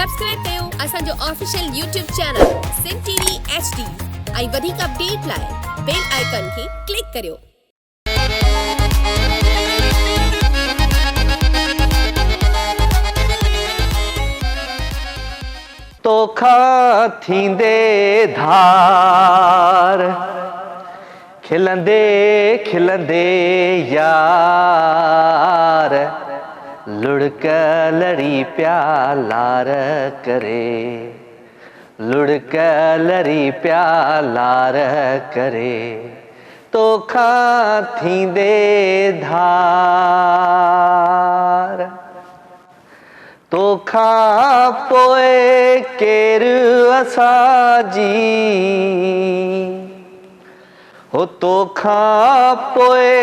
Subscribe कयो असांजो official YouTube channel Sindh TV HD ऐं वधीक अपडेट लाइ बेल आइकन खे क्लिक करियो। तोखा थींदे धार खिलंदे खिलंदे यार लुढ़क लड़ी प्यालार करे लुढ़क लड़ी प्यालार करे तोखा थींदे धार तोखा पोए केरु असांजी हो तोखा पोए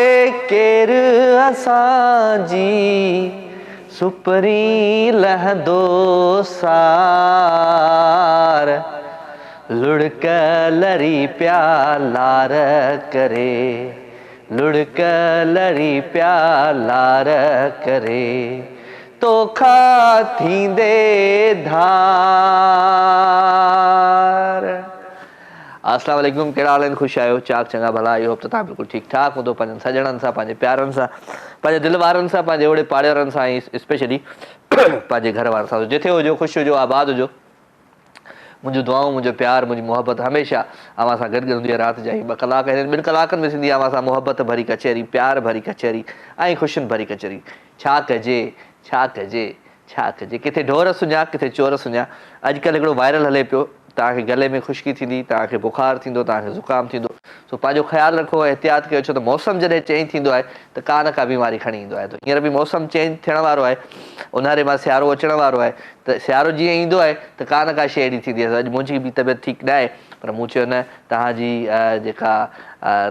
केरु असांजी सुपरी लहंदो सार लुढ़क लड़ी प्यालार करे लुढ़क लड़ी प्यालार करे तोखा थींदे धार। अस्सलाम वालेकुम, कहिड़ा हाल आहिनि? ख़ुशि आहियो? चाक चङा भला? आई होप त तव्हां बिल्कुलु ठीकु ठाक हूंदो, पंहिंजनि सॼणनि सां, पंहिंजे प्यारनि सां, पंहिंजे दिलि वारनि सां, पंहिंजे ओड़े पाड़े वारनि सां ऐं स्पेशली पंहिंजे घर वारनि सां। जिथे हुजो ख़ुशि हुजो, आबाद हुजो। मुंहिंजूं दुआऊं, मुंहिंजो प्यार, मुंहिंजी मोहबत हमेशह अव्हां सां गॾु हूंदी आहे। राति जा 2 कलाक आहिनि, 2 कलाकनि में थींदी आहे अव्हां सां मोहबत भरी कचहरी, प्यार भरी कचहरी ऐं ख़ुशियुनि भरी कचहरी। छा कजे छा कजे छा कजे, किथे ढोर सुञा किथे चोर सुञा। अॼुकल्ह हिकिड़ो वायरल हले पियो, तव्हांखे गले में ख़ुश्की थींदी, तव्हांखे बुखार थींदो, तव्हांखे ज़ुकाम थींदो, सो पंहिंजो ख़्यालु रखो, एहतियात कयो। छो त मौसम जॾहिं चेंज थींदो आहे त का न का बीमारी खणी ईंदो आहे। त हींअर बि मौसम चेंज थियण वारो आहे, ऊन्हारे मां सियारो अचण वारो आहे। त सियारो जीअं ईंदो आहे त का न का शइ अहिड़ी थींदी आहे। अॼु मुंहिंजी बि तबियत ठीकु न आहे, पर मूं चयो न, तव्हांजी जेका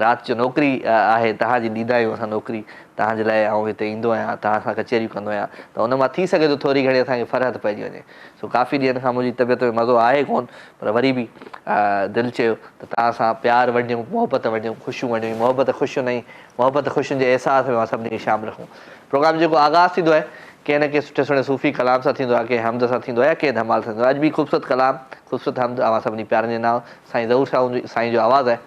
राति जो नौकिरी आहे, तव्हांजी ॾींदा आहियूं असां नौकिरी, तव्हांजे लाइ आउं हिते ईंदो आहियां, तव्हां सां कचहरियूं कंदो आहियां, त उन मां थी सघे थो थोरी घणी असांखे फ़र्क़ु पइजी वञे। सो काफ़ी ॾींहंनि खां मुंहिंजी तबियत में मज़ो आहे कोन, पर वरी बि दिलि चयो त तव्हां सां प्यारु वंडियूं, मोहबत वंडियूं, ख़ुशियूं वंडियूं। मोहबत ख़ुशियुनि ऐं मोहबत ख़ुशियुनि जे अहसास में मां सभिनी खे शामिलु रखूं। प्रोग्राम जेको आगाज़ थींदो आहे, कंहिं न कंहिं सुठे सुठे सूफ़ी कलाम सां थींदो आहे, कंहिं हमद सां थींदो आहे, कंहिं धमाल सां थींदो आहे। अॼु बि ख़ूबसूरत कलाम, ख़ूबसूरत हमद अव्हां सभिनी प्यारनि जे नाम साईं ज़हूर साईं जो आवाज़ु आहे।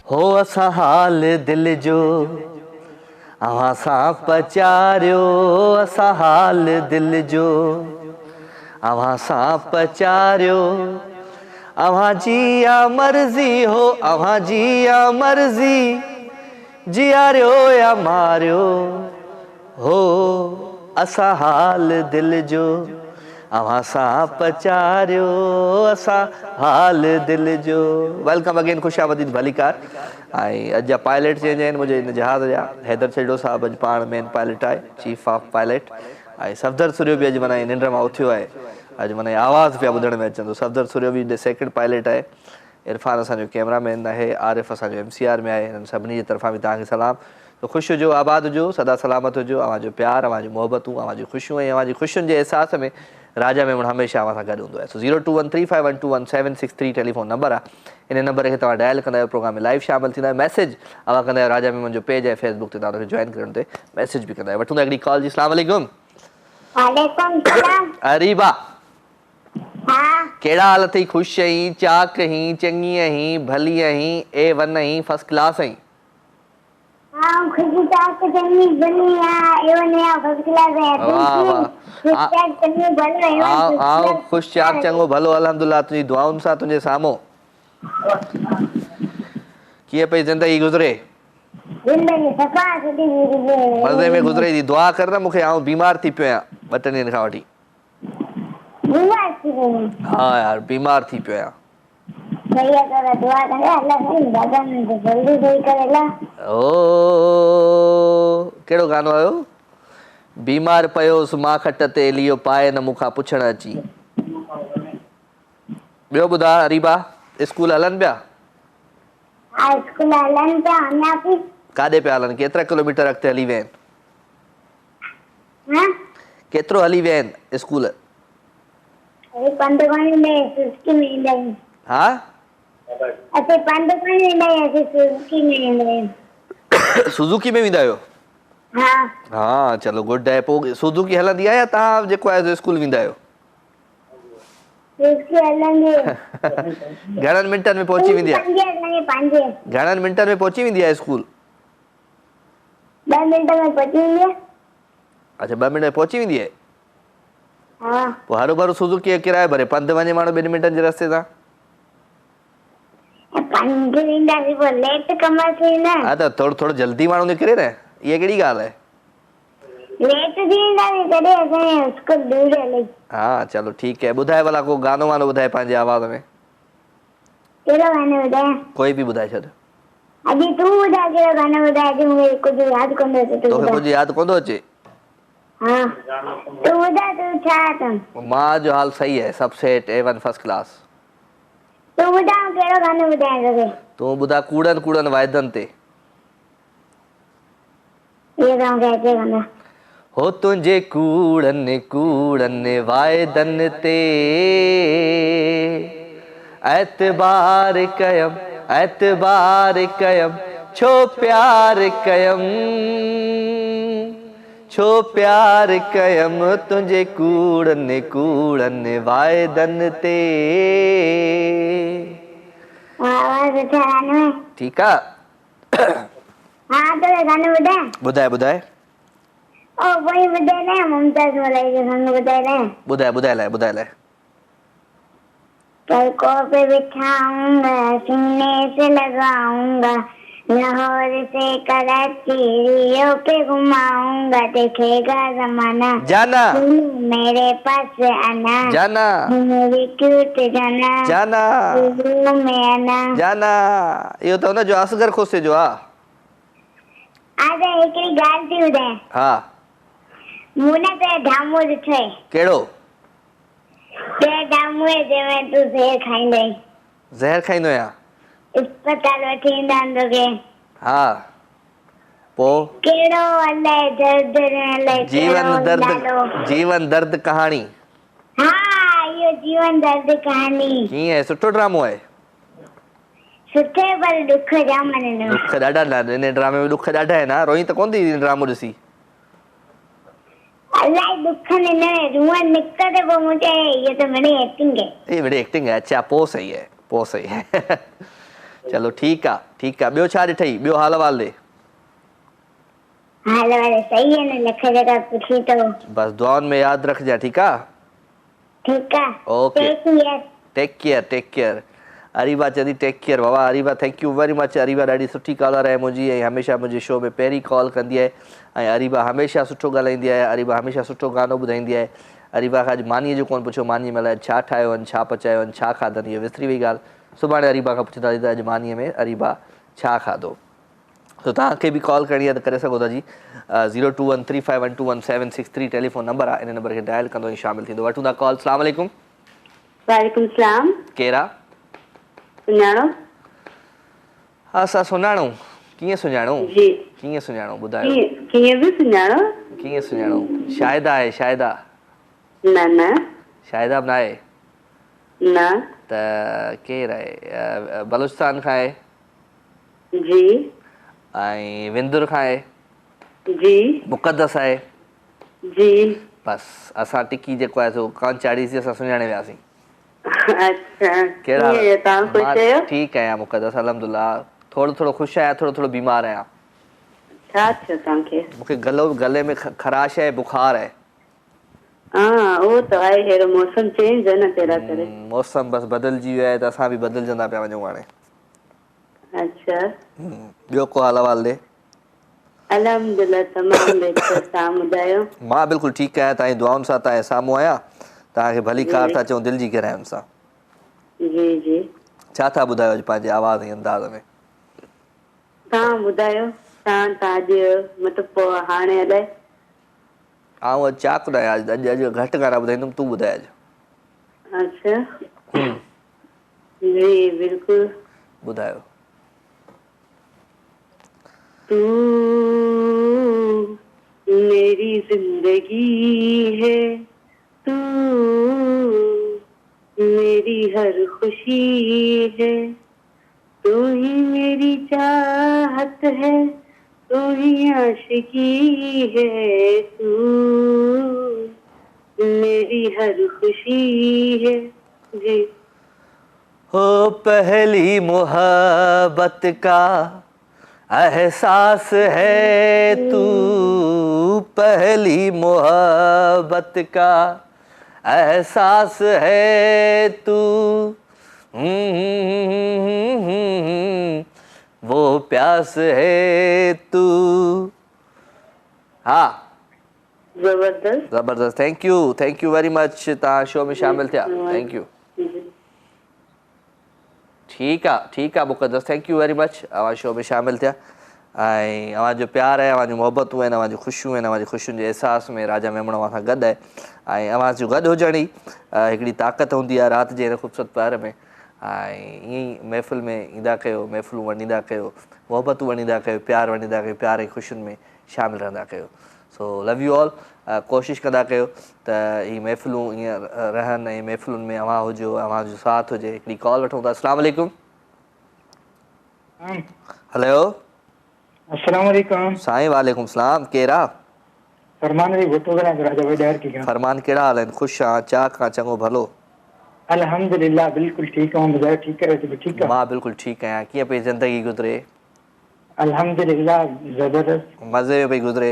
हो असां हाल दिल जो अव्हां सां पचारियो, असां हाल दिल जो अव्हां सां पचारियो। अव्हां जी या मर्ज़ी हो, अव्हां जी या मर्ज़ी, जियारियो या मारियो, हो असां हाल दिल जो अव्हां सां पचारियो, असां हाल दिल जो। वेलकम अगेन, ख़ुशामदीद भलीकार। ऐं अॼु जा पायलट चेंज आहिनि मुंहिंजे हिन जहाज़ जा। हैदर छेड़ो साहिबु अॼु पाण मेन पायलट आहे, चीफ ऑफ पायलट। ऐं सफदर सुरियो बि अॼु माना निंड मां उथियो आहे। अॼु माना आवाज़ पिया ॿुधण में अचंदो। सफदर सुरियो बि सेकेंड पायलट आहे। इरफान असांजो कैमरामैन आहे। आरिफ़ असांजो MCR में आहे। हिननि सभिनी जे तरफ़ां बि तव्हांखे सलाम। तो ख़ुशि हुजो, आबाद हुजो, सदा सलामत हुजो। अव्हांजो प्यार, अव्हांजी मोहबतूं, अव्हांजी ख़ुशियूं ऐं अव्हांजी ख़ुशियुनि जे अहसास में राजा मेमण हमेशह अव्हां सां गॾु हूंदो आहे। 021351211763 टेलीफोन नंबर आहे। इन नंबर खे तव्हां डायल कंदा आहियो, प्रोग्राम में लाइव शामिल थींदा आहियो। मैसेज अव्हां कंदा आहियो राजा मेमण जो पेज आहे फेसबुक ते, तव्हां हुनखे जॉइन करण ते मैसेज बि कंदा आहियो। वठूं था हिकिड़ी कॉल जी। अस्सलाम वालेकुम। वालेकुम सलाम। अरीबा, हाँ कहिड़ा हाल अथई? ख़ुशि आहीं, चाक आहीं, चङी आहीं, भली आहीं, A1 आहीं, फर्स्ट क्लास आहीं? हाँ खुशी चाक चंगी भली है, एवन है, फर्स्ट क्लास है। वाह वाह। खुशी चाक चंगी भली है, एवन आओ ख़ुशि चाक चङो भलो अल्हम्दुलिल्लाह, तुंहिंजी दुआउनि सां तुंहिंजे साम्हूं। कीअं पई ज़िंदगी गुज़रे? जिंदगी सफ़ा सुठी गुज़रे। मज़े में गुज़रे थी? दुआ कर न मूंखे, आउं बीमार थी पियो आहियां 2 ॾींहंनि खां वठी। बीमार थी गई? हाँ यार, बीमार थी पियो आहियां। भैया तोरा दुआ करे अल्लाह सही दादा ने जल्दी सही करेला। ओ कहिड़ो गानो आयो? बीमार पियोसि मां खट ते, लियो पाए न मूंखां पुछण अची। ॿियो ॿुधा अरीबा, स्कूल हलनि पिया? हाँ स्कूल हलन पिया। अञा बि काॾे पिया हलनि? केतिरा किलोमीटर अॻिते हली विया आहिनि? हाँ केतिरो हली विया आहिनि स्कूल? अरे पंध पाणी में सुस्की में ईंदा आहिनि। हाँ असीं पंध पाणी वेंदा आहियूं, असीं सुस्की में ईंदा आहियूं। सुज़ुकी में वेंदा आहियो? हाँ हाँ चलो गुड आहे। पोइ सुज़ुकी हलंदी आहे या तव्हां जेको आहे स्कूल वेंदा आहियो? सुस्की हलंदी। घणनि मिंटनि में पहुची वेंदी आहे? 5 घणनि मिंटनि में पहुची वेंदी आहे स्कूल? 2 मिंट में पहुची वेंदी आहे। अच्छा 2 मिंट में पहुची वेंदी आहे। हाँ पोइ हरू भरू सुज़ुकी जो किरायो भरे पंधु वञे माण्हू 2 मिंटनि जे रस्ते सां? पंध वेंदासीं पोइ लेट कमासीं न। हा त थोरो जल्दी माण्हू निकिरे न, इहा कहिड़ी ॻाल्हि आहे? लेट थी वेंदासीं तॾहिं असांजो स्कूल दूर हले। हाँ चलो ठीकु आहे। ॿुधाए भला को गानो वानो ॿुधाए पंहिंजे आवाज़ में। कहिड़ो गानो ॿुधायां? कोई बि ॿुधाए छॾ। अॼु तूं ॿुधाए कहिड़ो गानो ॿुधाए। अॼु मूंखे कुझु यादि कोन थो अचे। तूं तोखे ॿुधाए। कुझु यादि कोन थो अचे? हाँ तूं ॿुधाए, तूं छा अथई? मां जो हाल सही आहे, सभु सेट, A1 फर्स्ट क्लास। तूं ॿुधाए कहिड़ो गानो ॿुधाए तोखे? तूं ॿुधा कूड़नि कूड़नि वाइदनि ते। इहो तव्हांखे अचे कोन? हो तुंहिंजे कूड़नि कूड़नि वाइदनि ते एतबार कयम, एतबार कयम, छो प्यार कयम, छो प्यार कयम तुंहिंजे कूड़नि कूड़नि वाइदनि ते। आवाज़ अच्छा गानो है। ठीकु आहे। हाँ तो गानो ॿुधाए। ॿुधाए ॿुधाए। ओ वही ॿुधाए न, मुमताज मलाई जो गानो ॿुधाए न। ॿुधाए लाइ। पलकों पे बिठाऊंगा, सीने से लगाऊंगा, लाहौर से कराची रियो पे घुमाऊंगा, देखेगा जमाना जाना मेरे पास आना, जाना मेरी क्यूट जाना, जाना में आना जाना। इहो त हुन जो असगर खोसे जो आहे। आजा हिकिड़ी ॻाल्हि थी ॿुधाए। हा मूं न ते ढामो ॾिठो आहे। कहिड़ो? ते ढामो आहे जंहिंमें तूं ज़हर खाईंदा आहीं। ज़हर खाईंदो आहियां? अस्पताल वठी ईंदा आहिनि तोखे। हा पोइ? कहिड़ो अलाए दर्द अलाए जीवन दर्द कहाणी। हाँ इहो जीवन दर्द कहाणी। कीअं आहे? सुठो ड्रामो आहे? सुठे पर दुख जाम आहिनि। दुख ॾाढा हिन ड्रामे में, दुख ॾाढा आहिनि। रोई त कोन थी ड्रामो ॾिसी? अलाए दुख न रूह निकिरे पोइ मुझे ये तो बड़ी एक्टिंग है। ये बड़ी एक्टिंग है। अच्छा पोइ सही है, पोइ सही है। चलो ठीकु आहे ॿियो छा ॾिठई ॿियो हाल वाल ॾे हाल वाल सही है न लख जगह पुछी तो बस दुआउनि में यादि रखजांइ ठीकु आहे ठीक है okay take take care Areeba चवंदी टेक केयर बाबा Areeba thank you very much Areeba ॾाढी सुठी कॉलर आहे मुंहिंजी ऐं हमेशह मुंहिंजे शो में पहिरीं कॉल कंदी आहे ऐं अरीबा हमेशह सुठो ॻाल्हाईंदी आहे अरीबा हमेशह सुठो गानो ॿुधाईंदी आहे अरीबा खां अॼु मानीअ जो कोन पुछियो मानीअ महिल छा ठाहियो आहिनि छा पचायो आहिनि छा खाधनि इहा विसरी वई ॻाल्हि सुभाणे अरीबा खां पुछंदासीं त अॼु मानीअ में अरीबा छा खाधो तो तव्हांखे बि कॉल करणी आहे त करे सघो था जी 0213512176 टेलीफोन नंबर आहे इन नंबर खे डायल कंदो ऐं शामिलु थींदो वठूं था कॉल अस्सलाम वालेकुम वालेकुम सलाम केरु आहे सुञाणो हा असां सुञाणूं कीअं सुञाणूं जी कीअं सुञाणूं ॿुधायो कीअं बि सुञाणो कीअं सुञाणूं शाहिदा आहे शाहिदा न न शाहिदा बि न आहे न त केरु आहे बलूचिस्तान खां आहे जी ऐं विंदुर खां आहे जी मुक़दस आहे जी बसि असां टिकी जेको आहे सो कान चाढ़ीसीं असां सुञाणे वियासीं अच्छा कहिड़ा कीअं आहियो तव्हां ख़ुशि आहियो ठीकु आहियां मुक़दस अल्हम्दुलिल्लाह थोरो ख़ुशि आहियां थोरो बीमार आहियां छा थियो तव्हांखे मूंखे गले में ख़राश आहे बुखार आहे हा उहो त आहे अहिड़ो मौसम चेंज आहे न तहिड़ा करे मौसम बसि बदिलजी वियो आहे त असां बि बदिलजंदा पिया वञूं हाणे अच्छा ॿियो को हाल अहिवाल ॾे अल्हम्दुलिल्लाह तमामु बहितर तव्हां ॿुधायो मां बिल्कुलु ठीकु आहियां तव्हांजी दुआउनि सां तव्हांजे साम्हूं आहियां तव्हांखे भली कार था चऊं दिलि जी गहराइयुनि सां जी जी छा था ॿुधायो अॼु पंहिंजे आवाज़ ऐं अंदाज़ में तव्हां ॿुधायो तव्हां अॼु मतिलबु पोइ हाणे अलाए आउं अॼु छा ॿुधायां अॼु घटि गाना ॿुधाईंदुमि तूं ॿुधाए अॼु अच्छा जी बिल्कुलु ॿुधायो तू मेरी जिंदगी है तू मेरी हर खुशी है तू ही मेरी चाहत है तू ही आशिकी है तू मेरी हर खुशी है जी हो पहली मोहब्बत का एहसास है तू पहली मोहब्बत का एहसास है तू वो प्यास है तू हाँ जबरदस्त थैंक यू वेरी मच तव्हां शो में शामिल थिया थैंक यू ठीकु आहे मुक़दस थैंक यू वेरी मच अवां शो में शामिल थिया ऐं अवांजो प्यार आहे अवांजूं मोहबतूं आहिनि अवांजूं ख़ुशियूं आहिनि अवांजी ख़ुशियुनि जे अहसास में राजा मेमण अवां सां गॾु आहे ऐं अवां जो गॾु हुजण ई हिकिड़ी ताक़त हूंदी आहे राति जे हिन ख़ूबसूरत प्यार में ऐं ईअं ई महफ़िल में ईंदा कयो महफ़िलूं वंडींदा कयो मोहबतूं वंडींदा कयो प्यार वंडींदा कयो प्यार ऐं ख़ुशियुनि में शामिलु रहंदा कयो सो लव यू ऑल कोशिशि कंदा कयो त हीअ महफ़िलूं ईअं रहनि ऐं महफ़िलुनि में अवां हुजो अवांजो साथ हुजे हिकिड़ी कॉल वठूं था अस्सलाम वालेकुम हेलो अस्सलाम वालेकुम साईं वालेकुम सलाम केरु आहे फरमान जी घुटो ॻाल्हायां राजा वॾार की फरमान कहिड़ा हाल आहिनि ख़ुशि आहियां चाक खां चङो भलो अल्हम्दुलिल्लाह बिल्कुलु ठीकु आहियां ॿुधायो ठीकु आहे ठीकु आहे मां बिल्कुलु ठीकु आहियां कीअं पई ज़िंदगी गुज़रे अल्हम्दुलिल्लाह ज़बरदस्त मज़े में पई गुज़रे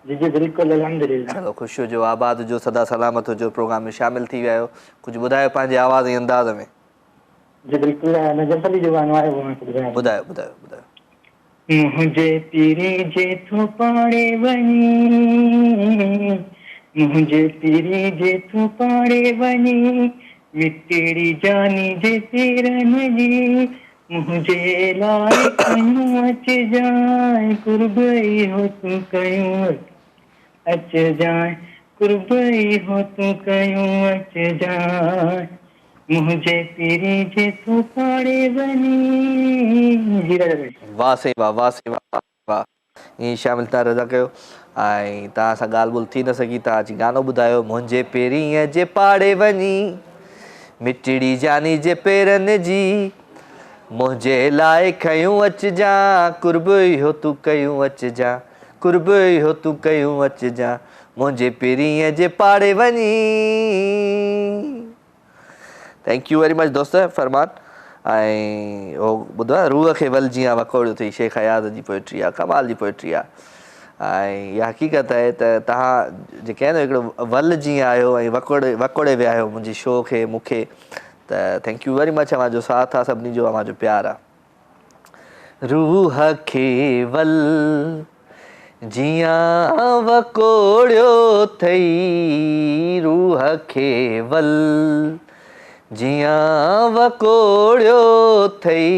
जी जी बिल्कुलु अल्हम्दुलिल्लाह चलो ख़ुशि हुजो आबाद हुजो सदा सलामत हुजो प्रोग्राम में शामिलु थी विया आहियो कुझु ॿुधायो पंहिंजे आवाज़ ऐं अंदाज़ में जी बिल्कुलु नजफ़ली जो गानो आहे वो ॿुधायो ॿुधायो मुंहिंजे पीरे जे थो पाड़े वञी मुंहिंजे पीरे जे थो पाड़े वञी मिटड़ी जानी जे पेरनि जी मुंहिंजे लाइ कयूं अचजांइ कुर्बई हो तूं कयूं अचजांइ कुर्बई हो तूं कयूं अचजांइ मुंहिंजे पीरे जे थो पाड़े वञी वाह से वाह ईअं शामिलु तव्हां रज़ा कयो ऐं तव्हां सां ॻाल्हि ॿोल थी न सघी तव्हां अची गानो ॿुधायो मुंहिंजे पेरीअ जे पाड़े वञी मिटड़ी जानी जे पेरनि जी मुंहिंजे लाइ खयूं अचजांइ कुर्बई हो तूं कयूं अचजांइ कुर्बई हो तूं कयूं अचजांइ मुंहिंजे पेरीअ जे पाड़े वञी थैंक यू वेरी मच दोस्त फरमान ऐं उहो ॿुधो आहे रूह खे वल जीअं वकोड़ियो अथई शेख हयात जी पोइट्री आहे, कमाल जी पोइट्री आहे। ऐं इहा हक़ीक़त आहे त तव्हां जेके आहे न हिकिड़ो वल जीअं आहियो ऐं वकोड़े विया आहियो मुंहिंजी शो खे मूंखे, त थैंक यू वेरी मच। अव्हांजो साथ आहे सभिनी जो, अव्हांजो प्यार आहे। रूह खे वल जियां वकोड़ियो अथई, रूह खे वल जियां वकोड़ियो अथई,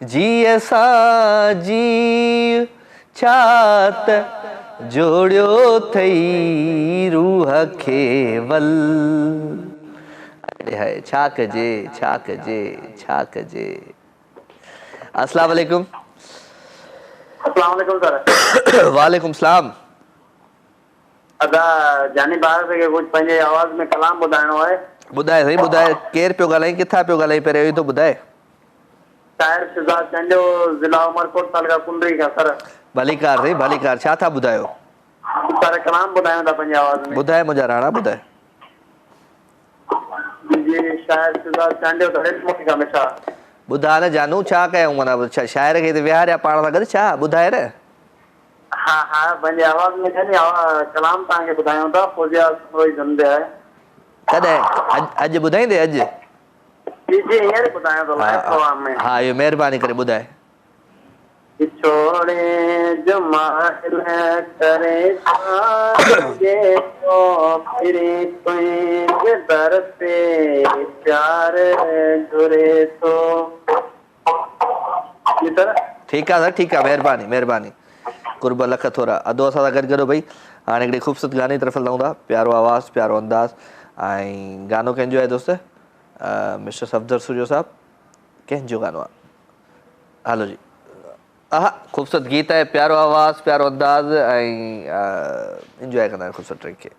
जीअ सां जी छात जोड़ियो अथई, रूह खे वल। हाय छा कजे छा कजे छा कजे। अस्सलाम वालेकुम। अस्सलाम वालेकुम सर। वालेकुम सलाम। अदा जानी बार से कुछ पंहिंजे आवाज़ में कलाम ॿुधाइणो आहे। ॿुधाए साईं ॿुधाए, केरु पियो ॻाल्हाई, किथां पियो ॻाल्हाई, पहिरियों इहो त ॿुधाए। शाइर शुजात चंडियो, ज़िला उमरकोट, तालुका कुंडरी का सर। भलीकार साईं भलीकार, छा था ॿुधायो? सर कलाम ॿुधायूं था पंहिंजे आवाज़ में। ॿुधाए मुंहिंजा राणा ॿुधाए। जी शाइर शुजात चंडियो त रेत मोटी का मिठा। ॿुधा न जानू, छा कयूं माना छा शाइर खे विहारिया पाण सां गॾु, छा ॿुधाए न। हा हा पंहिंजे आवाज़ में कनी कलाम तव्हांखे ॿुधायूं था। फौजिया थोरी धंधे आहे। कॾहिं अॼु ॿुधाईंदे अॼु? जी जी हींअर ॿुधायां थो लाइव प्रोग्राम में। हा इहो महिरबानी करे ॿुधाए। छोड़े जमाल करे छाजे तो फिरे तुझे दर पे प्यार जुड़े तो। ठीकु आहे सर, ठीकु आहे, महिरबानी महिरबानी, कुर्ब लख थोरा। अधो असां सां गॾु करो भई। हाणे हिकिड़ी ख़ूबसूरत गाने तरफ़ हलूं था। प्यारो आवाज़ु, प्यारो अंदाज़। ऐं गानो कंहिंजो आहे दोस्त? मिस्टर सफदर सुजो साहब, कंहिंजो गानो आहे? हलो जी, हा ख़ूबसूरत गीत आहे, प्यारो आवाज़, प्यारो अंदाज़, ऐं इंजॉय कंदा आहिनि ख़ूबसूरत ट्रैक खे।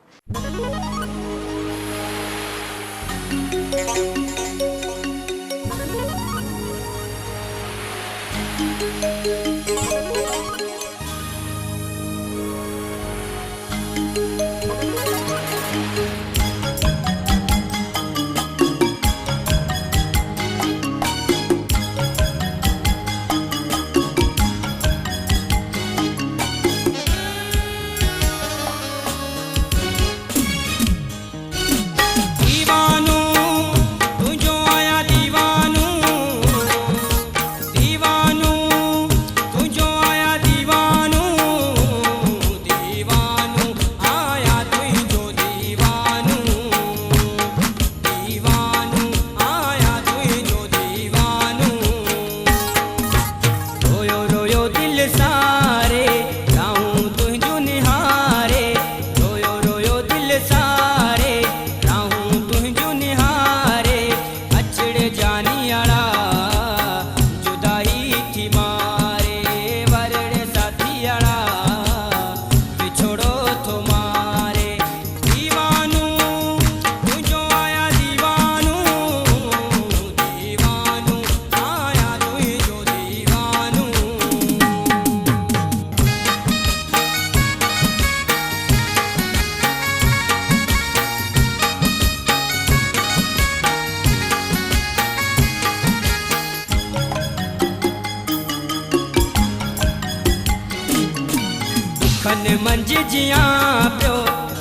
मंझ जियां पियो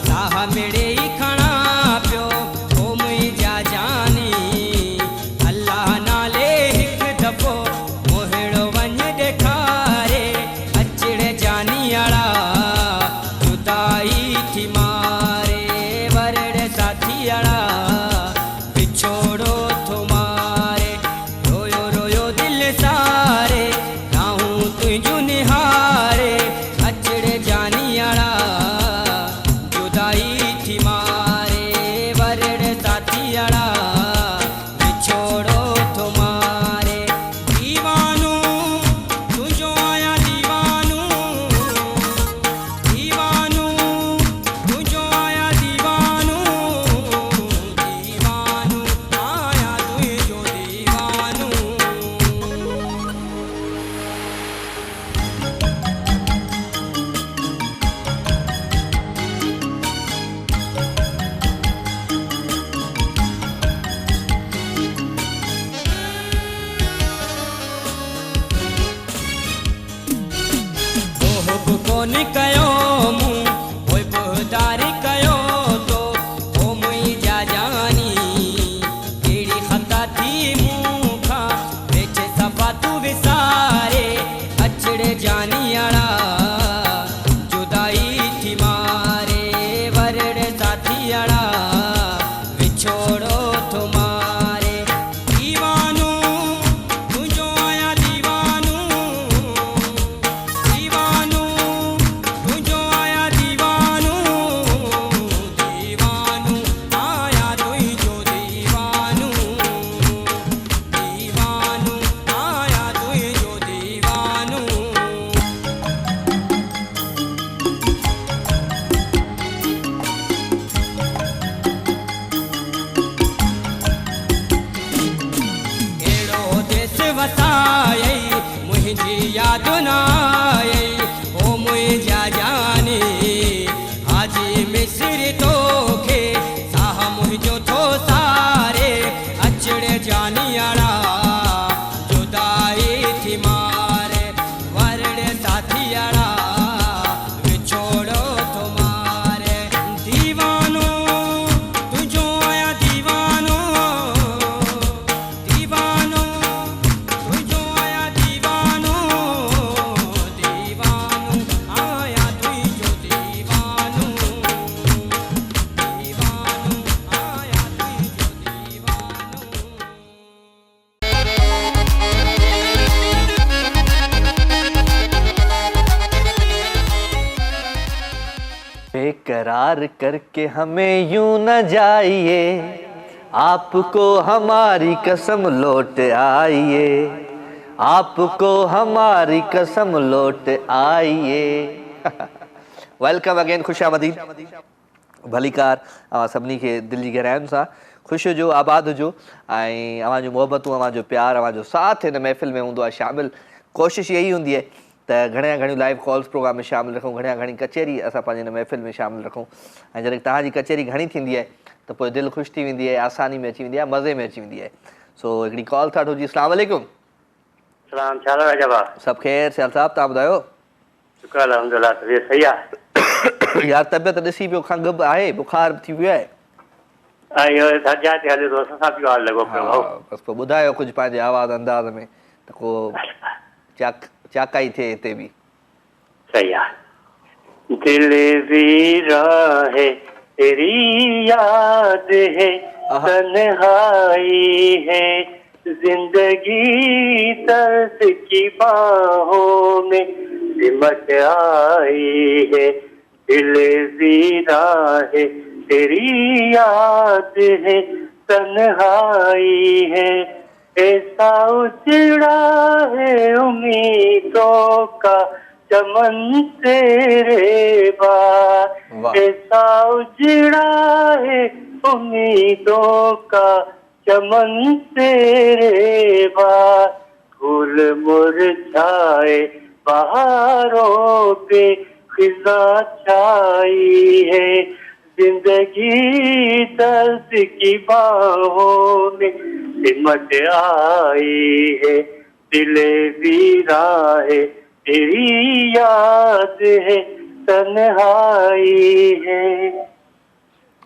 साह मेरे ही खणा पियो ओ मुंहिंजा जानी अल्लाह नाले हिकु दफ़ो मोहिड़ो वञ ॾेखारे अचड़े जानी अड़ा जुदाई थी मारे वरड़े साथी अड़ा बिछोड़ो थो मारे रोयो रोयो दिल सारे राहूं तुंहिंजूं निहारे अचड़े जानी अड़ा कोन कयो मूं ओए बुधार कयो तो ओ मुंहिंजा जानी कहिड़ी ख़ता थी मूंखां वेच सफ़ा तूं विसारे अछड़े जानियाड़ा जुदाई थी मारे वरड़े साथियाड़ा विछोड़ो थो मारे दीवानो तुंहिंजो आया दीवानो दीवानो तुंहिंजो आया दीवानो दीवानो आया तुंहिंजो दीवानो दीवानो आया तुंहिंजो दीवानो अहिड़ो देस वसायई मुंहिंजी यादि न आई ओ मुंहिंजा जानी हाजी मिस्र तोखे साह मुंहिंजो थो सारे अछड़े जानियाड़ा जुदाई थी मारे वरड़े साथियाड़ा विछोड़ो थो मारे दीवानो तुंहिंजो आया दीवानो दीवानो तुंहिंजो आया दीवानो दीवानो आया तुंहिंजो दीवानो दीवानो आया तुंहिंजो दीवानो बेकरार करके हमें यूं न जाइए, आपको हमारी कसम लौट आइए, आपको हमारी कसम लौट आइए। वेलकम अगेन, खुशामदीद, भलीकार अवां सभिनी खे दिलि जी गहराइयुनि सां ख़ुशि हुजो, आबाद हुजो ऐं अवां जूं मोहबतूं, अवां जो प्यार, अवां जो साथ हिन महफ़िल में हूंदो आहे शामिल। कोशिशि इहा ई हूंदी आहे त घणिया घणियूं लाइव कॉल्स प्रोग्राम में शामिल रखूं, घणिया घणी कचेरी असां पंहिंजे हिन महफ़िल में शामिल रखूं ऐं जॾहिं तव्हांजी कचेरी घणी थींदी आहे त पोइ दिलि ख़ुशि थी वेंदी आहे, आसानी में अची वेंदी आहे, मज़े में अची वेंदी आहे। सो हिकिड़ी कॉल था हुजी। अस्सलाम वालेकुम। सलाम, छा हाल आहे जवाब? सभु ख़ैर सियाल साहब, तव्हां ॿुधायो? शुक्र अल्हम्दुलिल्लाह, तबियत सही आहे? यार तबियत ॾिसी पियो, खंघि बि आहे, बुखार थी वियो आहे। इहो थधिया ते हले थो, असां सां बि हाल लॻो पियो भाउ। बसि पोइ ॿुधायो कुझु पंहिंजे आवाज़ अंदाज़ में त को चाकाई थिए हिते बि। सही आहे। दिल वीरा है, तेरी याद है, तन्हाई है, जिंदगी दर्द की बाहों में सिमट आई है। दिल वीरा है, तेरी याद है, तन्हाई है, ऐसा उजड़ा है उम्मीदों का चमन तेरे बाद, ऐसा उजड़ा है उम्मीदों का चमन तेरे बाद, फूल मुरझाए बहारों पे खिज़ा छाई है, जिंदगी दर्द की बाहों में सिमट आई है। दिल वीरा है, तेरी याद है, तन्हाई है।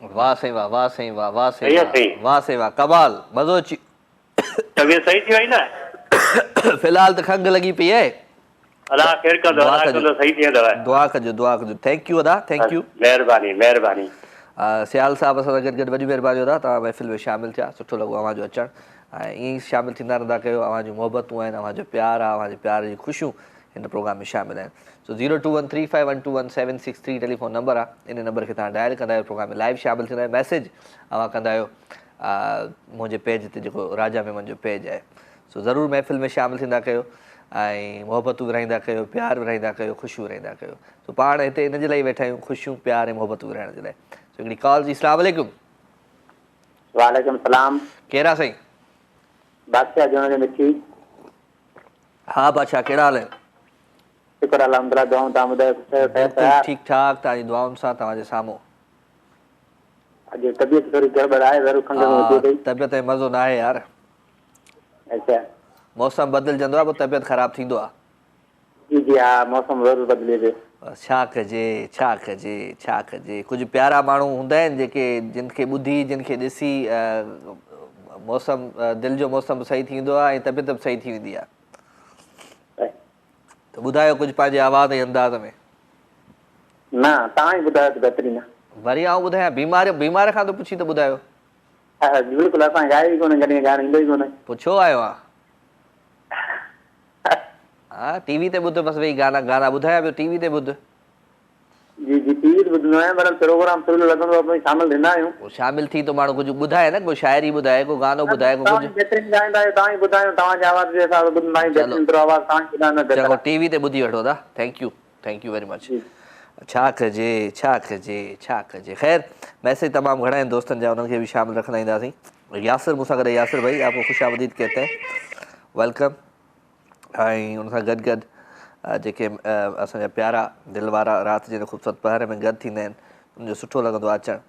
वाह सही वाह, वाह सही वाह, वाह सही सही आहे, वाह, सही। वाह सही वाह, कमाल, मज़ो अची। तबियत सही थी वई न? फ़िलहाल त खंघि लॻी पई आहे। अलाह ख़ैर कंदो, अलाह कंदो, सही थी वेंदव। दुआ कजो, दुआ कजो। थैंक यू अदा, थैंक यू, महिरबानी महिरबानी। सियाल साहब असां सां गॾु गॾु वॾी महिरबानी अदा, तव्हां महफ़िल में शामिल थिया, सुठो लॻो अव्हां जो अचणु ऐं ईअं ई शामिल थींदा रहंदा कयो। अव्हां जूं मोहबतूं आहिनि, अव्हां जो प्यार आहे, अव्हां जे प्यार जी ख़ुशियूं हिन प्रोग्राम में शामिल आहिनि। सो 021351217763 टेलीफोन नंबर आहे, इन नंबर खे तव्हां डायल कंदा आहियो, प्रोग्राम में लाइव शामिल थींदा आहियो। मैसेज अव्हां कंदा आहियो मुंहिंजे पेज ते, जेको राजा में मुंहिंजो पेज आहे। सो ज़रूरु महफ़िल में शामिल थींदा कयो ऐं मोहबतूं विराईंदा कयो, प्यार विराईंदा कयो, ख़ुशियूं विराईंदा कयो। सो पाण हिते इन जे लाइ वेठा आहियूं, ख़ुशियूं, प्यार ऐं मोहबतूं विराइण जे लाइ। सो हिकिड़ी कॉल जी। अस्सलाम वालेकुम। वालेकुम सलाम। कहिड़ा साईं? बादशाह जोन मिठी। हा बादशाह, कहिड़ा हाल आहिनि? शुक्र अल्हम्दुलिल्लाह, दुआऊं तव्हां ॿुधायो? बिल्कुलु ठीकु ठाक, तव्हांजी दुआउनि सां, तव्हांजे साम्हूं। अॼु तबियत थोड़ी गड़बड़ आहे, ज़रूरु खंघि में अचे पई। तबियत में मज़ो न आहे यार, अच्छा, मौसम बदिलजंदो आहे, पोइ तबियत ख़राबु थींदो आहे। जी जी, हा, मौसम ज़रूरु बदिले पियो। छा कजे कुछ प्यारा माण्हू हूंदा आहिनि जेके जिनखे ॿुधी जिनखे ॾिसी मौसम दिलि जो मौसम सही थींदो आहे ऐं तबियत बि सही थी वेंदी आहे। त ॿुधायो कुझु पंहिंजे आवाज़ ऐं अंदाज़ में। न तव्हां ई ॿुधायो त बहितरीन आहे। वरी आउं ॿुधायां बीमार खां थो पुछी त ॿुधायो। बिल्कुलु असां ॻायो ई कोन्हे, कॾहिं ॻाइणु ईंदो ई कोन्हे। पोइ छो आयो आहे? हा टीवी ते ॿुध बसि वेही गाना ॿुधायां पियो टीवी ते ॿुध। जी जी टीवी ते ॿुधंदो आहियां, पर प्रोग्राम सुठो लॻंदो आहे पोइ शामिल थींदा आहियूं। पोइ शामिल थी तो माण्हू कुझु ॿुधाए न, को शाइरी ॿुधाए, को गानो ॿुधाए, को कुझु। बहितरीन ॻाईंदा आहियो, तव्हां ई ॿुधायो, तव्हांजे आवाज़ जे हिसाब सां ॿुधंदा आहियूं। बहितरीन तरह आवाज़ तव्हां ई ॿुधाईंदा। चङो टीवी ते ॿुधी वठो था। Thank you very much. छा कजे। ख़ैर मैसेज तमामु घणा आहिनि दोस्तनि जा, उन्हनि खे बि शामिल रखंदा ईंदासीं। यासिर मूंसां गॾु। यासिर भाई आपको ख़ुशि आमदीद कहते हैं, वेलकम। ऐं उन सां गॾु जेके असांजा प्यारा दिलि वारा राति जे ख़ूबसूरत पहर में गॾु थींदा आहिनि, उनजो सुठो लॻंदो आहे अचणु।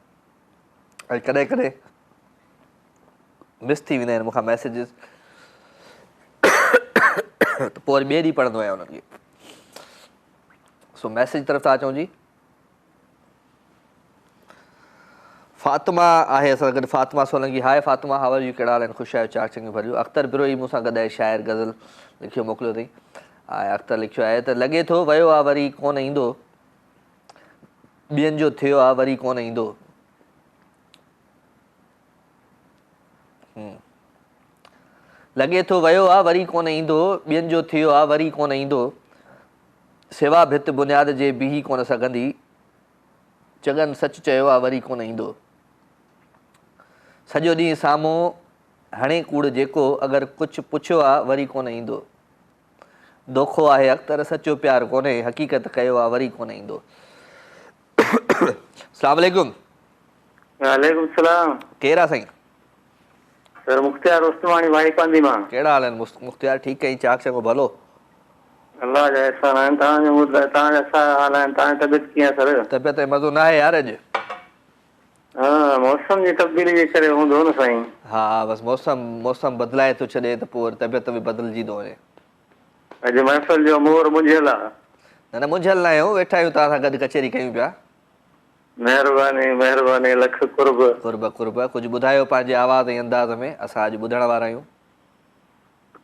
ऐं कॾहिं कॾहिं मिस थी वेंदा आहिनि मूंखां मैसेजिस, त पोइ वरी ॿिए ॾींहुं पढ़ंदो आहियां उन्हनि खे। सो मैसेज तरफ़ था अचूं जी। फातिमा आहे असां गॾु। फातिमा सोलंकी। हाय फातिमा, हाउ आर यू? कहिड़ा हाल आहिनि? ख़ुशि आहियो? चाक चङियूं भरियूं। अख़्तर बिरोही मूंसां गॾु आहे, शाइर गज़ल लिखियो मोकिलियो अथई। ऐं अख़्तर लिखियो आहे त लॻे थो वियो आहे वरी कोन ईंदो, ॿियनि जो थियो आहे वरी कोन ईंदो। लॻे थो वियो आहे वरी कोन ईंदो, ॿियनि जो थियो आहे वरी कोन ईंदो। सिवा भित बुनियाद जे बीही कोन सघंदी, चङनि सच चयो आहे वरी कोन ईंदो। सॼो ॾींहुं साम्हूं हणे कूड़ जेको, अगरि कुझु पुछियो आहे वरी कोन ईंदो। दोखो आहे अख़्तर, सचो प्यार कोन्हे, हक़ीक़त कयो आहे वरी कोन ईंदो। अस्सलाम वालेकुम। वालेकुम सलाम। केरु आहे साईं? सर मुख्तियार उस्मानी वाणी पंदी मां। कहिड़ा हाल आहिनि मुख्तियार? ठीकु आहीं? चाक चङो भलो। अल्लाह जा एहसान आहिनि। तव्हांजो ॿुधायो, तव्हांजा छा हाल आहिनि? तव्हांजी तबियत कीअं आहे सर? तबियत में मज़ो न आहे यार अॼु? हा मौसम जी तब्दीली जे करे हूंदो न साईं। हा बसि मौसम बदिलाए थो छॾे त पोइ तबियत बि बदिलजी थो वञे। अॼु महफ़िल जो मोर मुंझियल आहे। न मुंझियल न आहियूं, वेठा आहियूं तव्हां सां गॾु कचहरी कयूं पिया। महिरबानी लख कुर्ब। कुझु ॿुधायो पंहिंजे आवाज़ ऐं अंदाज़ में, असां अॼु ॿुधण वारा आहियूं।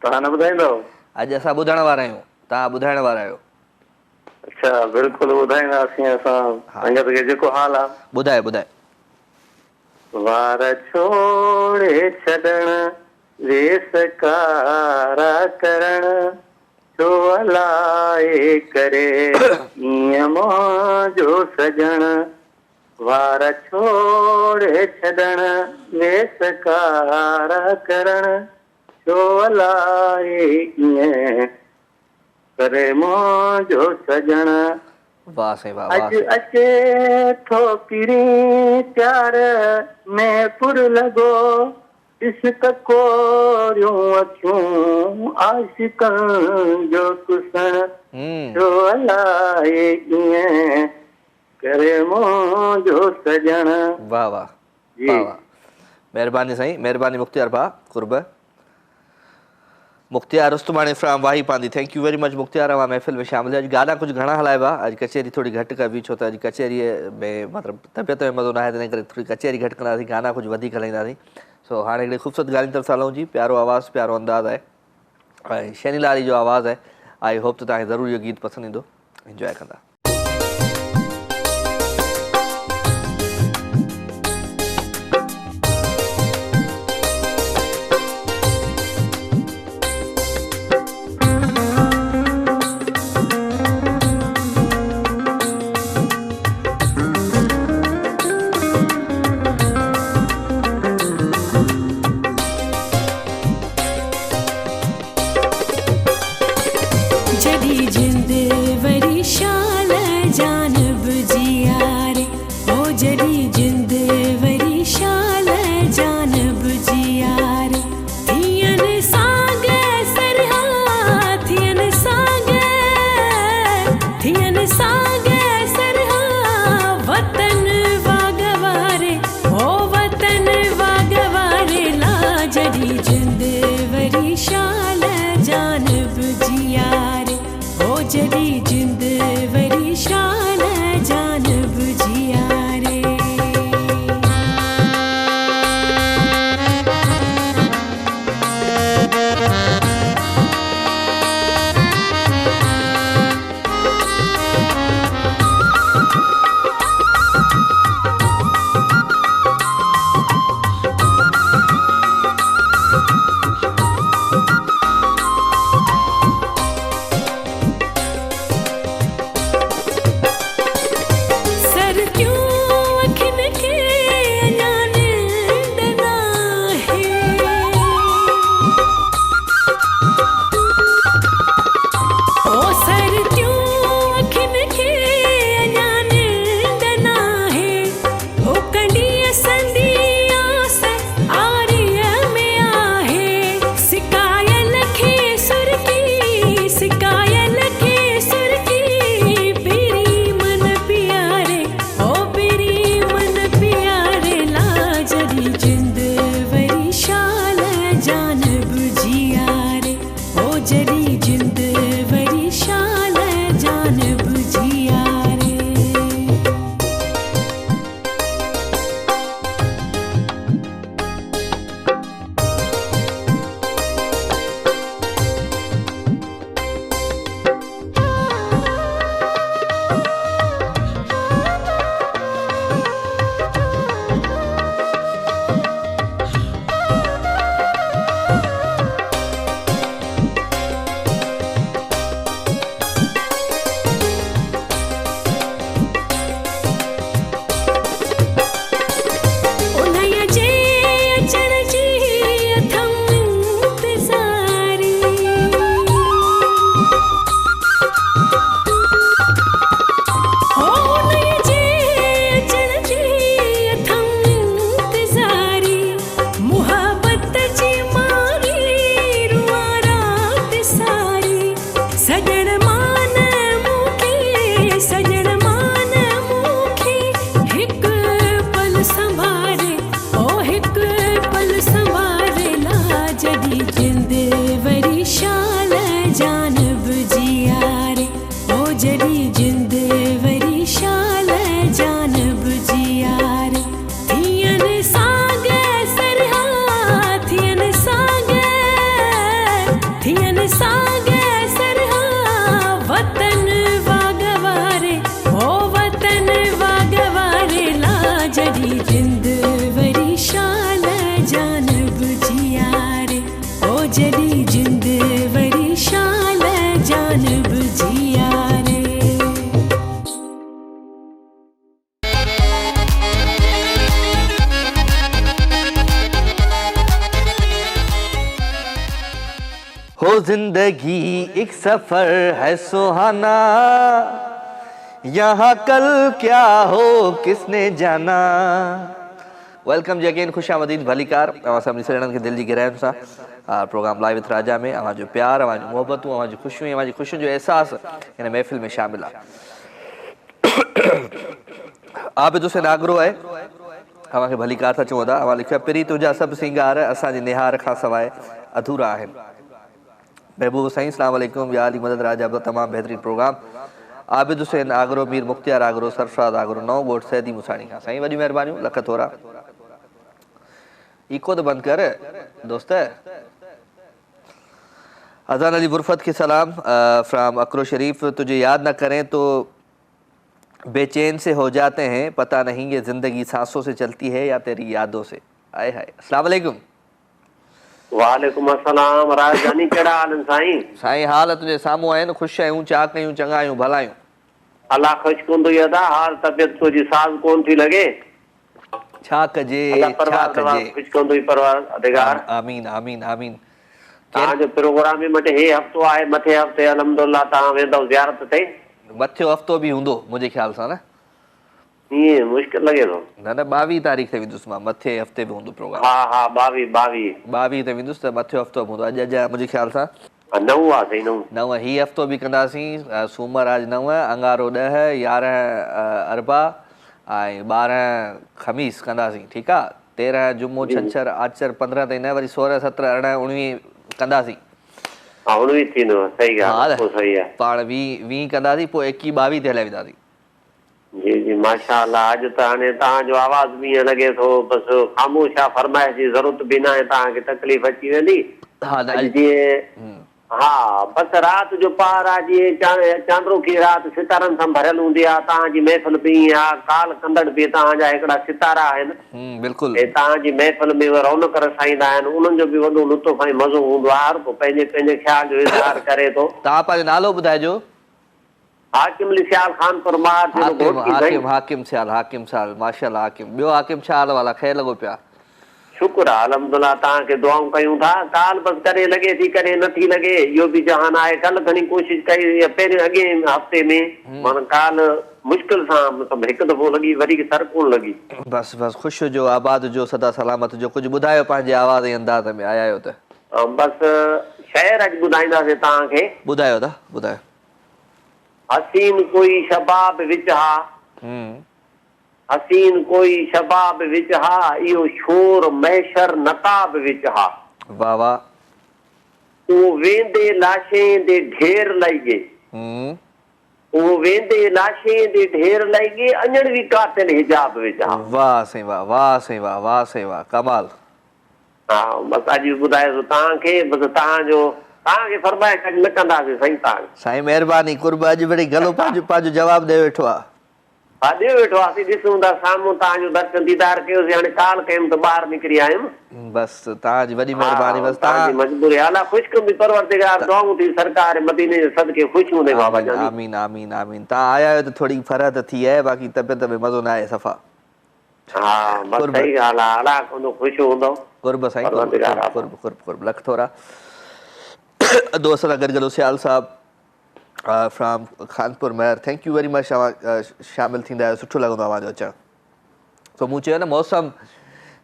तव्हां न ॿुधाईंदव? अॼु असां ॿुधण वारा आहियूं, तव्हां ॿुधाइण वारा आहियो। अच्छा बिल्कुलु ॿुधाईंदासीं असां संगत खे जेको हाल आहे। ॿुधाए। वार छोड़े छॾण, रेस कारा करण, छो अलाए करे ईअं मुंहिंजो सजण। वार छोड़े छॾण, रेस कारा करण, छो अलाए ईअं करे मुंहिंजो सजण। वाह साईं वाह। अॼु अचे थो किरी प्यार में पुर लॻो, ॾिस त कोरियूं अखियूं आशिकनि जो कुसण, छो अलाए ईअं करे मुंहिंजो सजण। वाह जी महिरबानी साईं, महिरबानी मुख्तियार भाउ कुर्ब। मुख्तियार उस्तमानी फ्राम वाही पांदी। Thank you very much Mukhtiar. मां महफ़िल में शामिल आहे। अॼु गाना कुझु घणा हलाइबा, अॼु कचहरी थोरी घटि कबी, छो त अॼु कचहरीअ में मतिलबु तबियत में मज़ो न आहे, तंहिं करे थोरी कचहरी घटि कंदासीं, गाना कुझु वधीक हलाईंदासीं। सो हाणे हिकिड़ी ख़ूबसूरत ॻाल्हि तरफ़ सां हलूं जी। प्यारो आवाज़ु, प्यारो अंदाज़ आहे ऐं शैनी लारी जो आवाज़ु आहे। आई होप त तव्हांखे ज़रूरु इहो गीत पसंदि ईंदो, इंजॉय कंदा। जॾहिं जिंद वरी शाद हो जिंदगी एक सफर है सुहाना, यहाँ कल क्या हो किसने जाना। वेलकम जी अगेन, खुश आमदीद भलीकार सभिनी सॼणनि खे दिलि जी गहराइयुनि सां प्रोग्राम लाइव विथ राजा में अवां जो प्यार, अवां जो मोहबतूं, अवां जी ख़ुशियूं, अवां जी ख़ुशियुनि जो एहसास हिन महफ़िल में शामिल आहे। आबिद हुसैन आगरो आहे, अवां खे भलीकार था चऊं था। अवां लिखियो, पिरी तुंहिंजा सभु सिंगार असांजे निहार खां सवाइ अधूरा आहिनि। महबूब हुसैन अस्सलाम वालेकुम, या अली मदद राजा, तमामु बहितरीन प्रोग्राम। आबिद हुसैन आगरो, मीर मुख्तियार आगरो, सरफराज आगरो, नओं ॻोठ सैदी मुसाणी खां। साईं वॾी महिरबानियूं, लख थोरा। इको तो बंद कर दोस्त। अजान अली बुरफत के सलाम फ्राम अकरो शरीफ। तुझे याद न करें तो बेचैन से हो जाते हैं, पता नहीं ये जिंदगी सांसों से चलती है या तेरी यादों से। आए हाय, अस्सलाम वालेकुम। वालेकुम अस्सलाम। राजधानी कहिड़ा हाल आहिनि साईं? साईं हाल तुंहिंजे साम्हूं आहिनि, ख़ुशि आहियूं, चाक आहियूं, चङा आहियूं, भला आहियूं। अलाह ख़ुशि कंदो ई अदा, हाल तबियत तुंहिंजी साज़ कोन थी लॻे। छा कजे, छा कजे। ख़ुशि कंदो ई परवरदिगार। आमीन आमीन आमीन। तव्हांजो प्रोग्राम बि मटे हे हफ़्तो आहे, मथे हफ़्ते अल्हम्दुलिल्लाह तव्हां वेंदव ज़ियारत ते। मथे हफ़्तो बि हूंदो मुंहिंजे ख़्याल सां न। ईअं मुश्किल लॻे थो। न 22 तारीख़ ते वेंदुसि मां, मथे हफ़्ते बि हूंदो प्रोग्राम। हा 22 ते वेंदुसि त मथे हफ़्तो बि हूंदो। अॼु मुंहिंजे ख़्याल सां 9 आहे साईं। 9 ही हफ़्तो बि कंदासीं। सूमर आज 9, अंगारो 10, 11 अरबा ऐं 12 ख़मीस कंदासीं। ठीकु आहे। 13 जुमो, छंछरु, आचर 15 ताईं न, वरी 16, 17, 18, 19 कंदासीं। हा 19 थींदो। सही आहे। पाण 20 कंदासीं, पोइ 21, 22 ते हलाए वेंदासीं। जी जी माशाअल्लाह। अॼु त हाणे तव्हांजो आवाज़ बि ईअं लॻे थो बसि ख़ामोश आहे, फरमाइश जी ज़रूरत बि न आहे, तव्हांखे तकलीफ़ अची वेंदी। हा जीअं हाँ बसि राति जो पार आहे जीअं चांडूकी राति सितारनि सां भरियल हूंदी आहे। तव्हांजी महफ़िल बि ईअं आहे, काल कंदड़ बि तव्हांजा हिकिड़ा सितारा आहिनि बिल्कुलु। ऐं तव्हांजी महफ़िल में रौनक रसाईंदा आहिनि, उन्हनि जो बि वॾो लुत्फ़ ऐं मज़ो हूंदो आहे। हर को पंहिंजे पंहिंजे ख़्याल जो इज़हार करे थो। तव्हां पंहिंजो नालो ॿुधाइजो। हाकिम अली सियाल खान परमार जो हाकिम घोट की हाकिम हाकिम सियाल, हाकिम सियाल, माशाल्लाह हाकिम। ॿियो हाकिम छा हाल वाला, ख़ैर लॻो पिया? शुक्र आहे अल्हम्दुलिल्लाह, तव्हांखे दुआऊं कयूं था। काल बसि करे लॻे थी, करे नथी लॻे, इहो बि जहान आहे। कल्ह घणी कोशिशि कई पहिरें अॻे हफ़्ते में, माना काल मुश्किल सां मतिलबु हिकु दफ़ो लॻी, वरी सर कोन लॻी। बसि बसि ख़ुशि हुजो, आबाद हुजो, सदा सलामत हुजो। कुझु ॿुधायो पंहिंजे आवाज़ ऐं अंदाज़ में, आया आहियो त? बसि शहर अॼु ॿुधाईंदासीं तव्हांखे। ॿुधायो था, ॿुधायो। हसीन कोई शबाब विच हा, हसीन कोई शबाब विच हा, इहो शोर मैशर नकाब विच हा। वाह वाह। उहो वेंदे लाशें दे ढेर लॻे, उहो वेंदे लाशें दे ढेर लॻे, अञण बि कातिल हिजाब विच हा। वाह साईं वाह, वाह साईं वाह, वाह साईं वाह, कमाल। हा बसि अॼु ॿुधायो तव्हांखे, बसि तव्हांखे फरमाइश अॼु न कंदासीं साईं। तव्हांखे साईं महिरबानी, कुर्ब अॼु वरी गलो पंहिंजो जवाबु ॾेई वेठो आहे। हा ॾियो वेठो आहे, ॾिसूं था साम्हूं तव्हांजो दर्शन दीदार कयोसीं। हाणे काल कयुमि त ॿाहिरि निकिरी आयुमि। बसि तव्हांजी वॾी महिरबानी। बसि तव्हांजी मजबूरी हाल ख़ुशि परवरदिगार, दुआऊं थी सरकार मदीने जे सदके ख़ुशि हूंदे बाबा जान। आमीन आमीन आमीन। तव्हां आया आहियो त थोरी फरहत थी आहे, बाक़ी तबियत में मज़ो न आहे सफ़ा। हा बसि सही ॻाल्हि आहे, अला कोन ख़ुशि हूंदो। कुर्ब साईं, कुर्ब कुर्ब कुर्ब लख थोरा। दोस्त सां गॾु सियाल साहब फ्रॉम खानपुर महर, थैंक यू वेरी मच। तव्हां शामिलु थींदा आहियो, सुठो लॻंदो आहे तव्हांजो अचणु। सो मूं चयो न, मौसम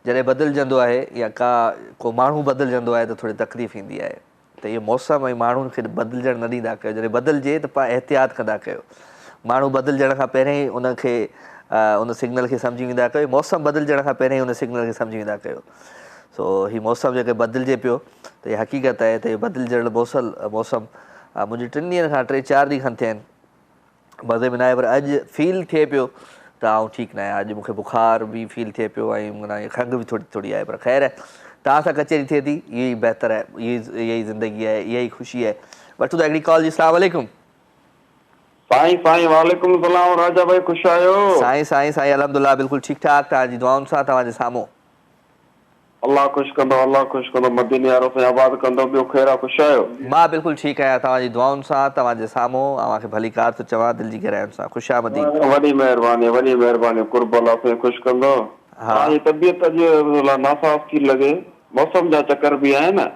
जॾहिं बदिलजंदो आहे या को माण्हू बदिलजंदो आहे त थोरी तकलीफ़ ईंदी आहे। त इहो मौसम ऐं माण्हुनि खे बदिलजणु न ॾींदा कयो। जॾहिं बदिलजे त पाण एहतियात कंदा कयो। माण्हू बदिलजण खां पहिरियों ई उनखे उन सिग्नल खे सम्झी वेंदा कयो। मौसम बदिलजण खां पहिरियों ई उन सिग्नल खे सम्झी वेंदा कयो। सो हीउ मौसम जेके बदिलजे पियो त इहा हक़ीक़त आहे त इहो बदिलजण मौसम मुंहिंजी 3 ॾींहंनि खां 3-4 ॾींहं खनि थिया आहिनि, मज़े में न आहे। पर अॼु फील थिए पियो त आउं ठीकु न आहियां। अॼु मूंखे बुखार बि फील थिए पियो ऐं माना खंघि बि थोरी आहे। पर ख़ैर आहे, तव्हां सां कचहरी थिए थी, इहो ई बहितरु आहे। इहा ई ज़िंदगी आहे, इहा ई ख़ुशी आहे। वठूं था हिकिड़ी कॉल जी। अस्सलाम वालेकुम। साईं वालेकुम सलाम। राजा भाई ख़ुशि आहियो? साईं अल्हम्दुलिल्लाह बिल्कुलु ठीकु ठाक, तव्हांजी दुआउनि सां, तव्हांजे साम्हूं। अल्लाह ख़ुशि कंदो, अल्लाह ख़ुशि कंदो, मदीने वारो साईं आबाद कंदो। ॿियो ख़ैर आहे, ख़ुशि आहियो? मां बिल्कुलु ठीकु आहियां, तव्हांजी दुआउनि सां, तव्हांजे साम्हूं। तव्हांखे भली कार थो चवां, दिलि जी गहराइयुनि सां। ख़ुशामदी। वॾी महिरबानी कुर्ब अल्लाह साईं ख़ुशि कंदो। तव्हांजी तबियत अॼु नासाफ़ थी लॻे, मौसम जा चकर बि आहिनि।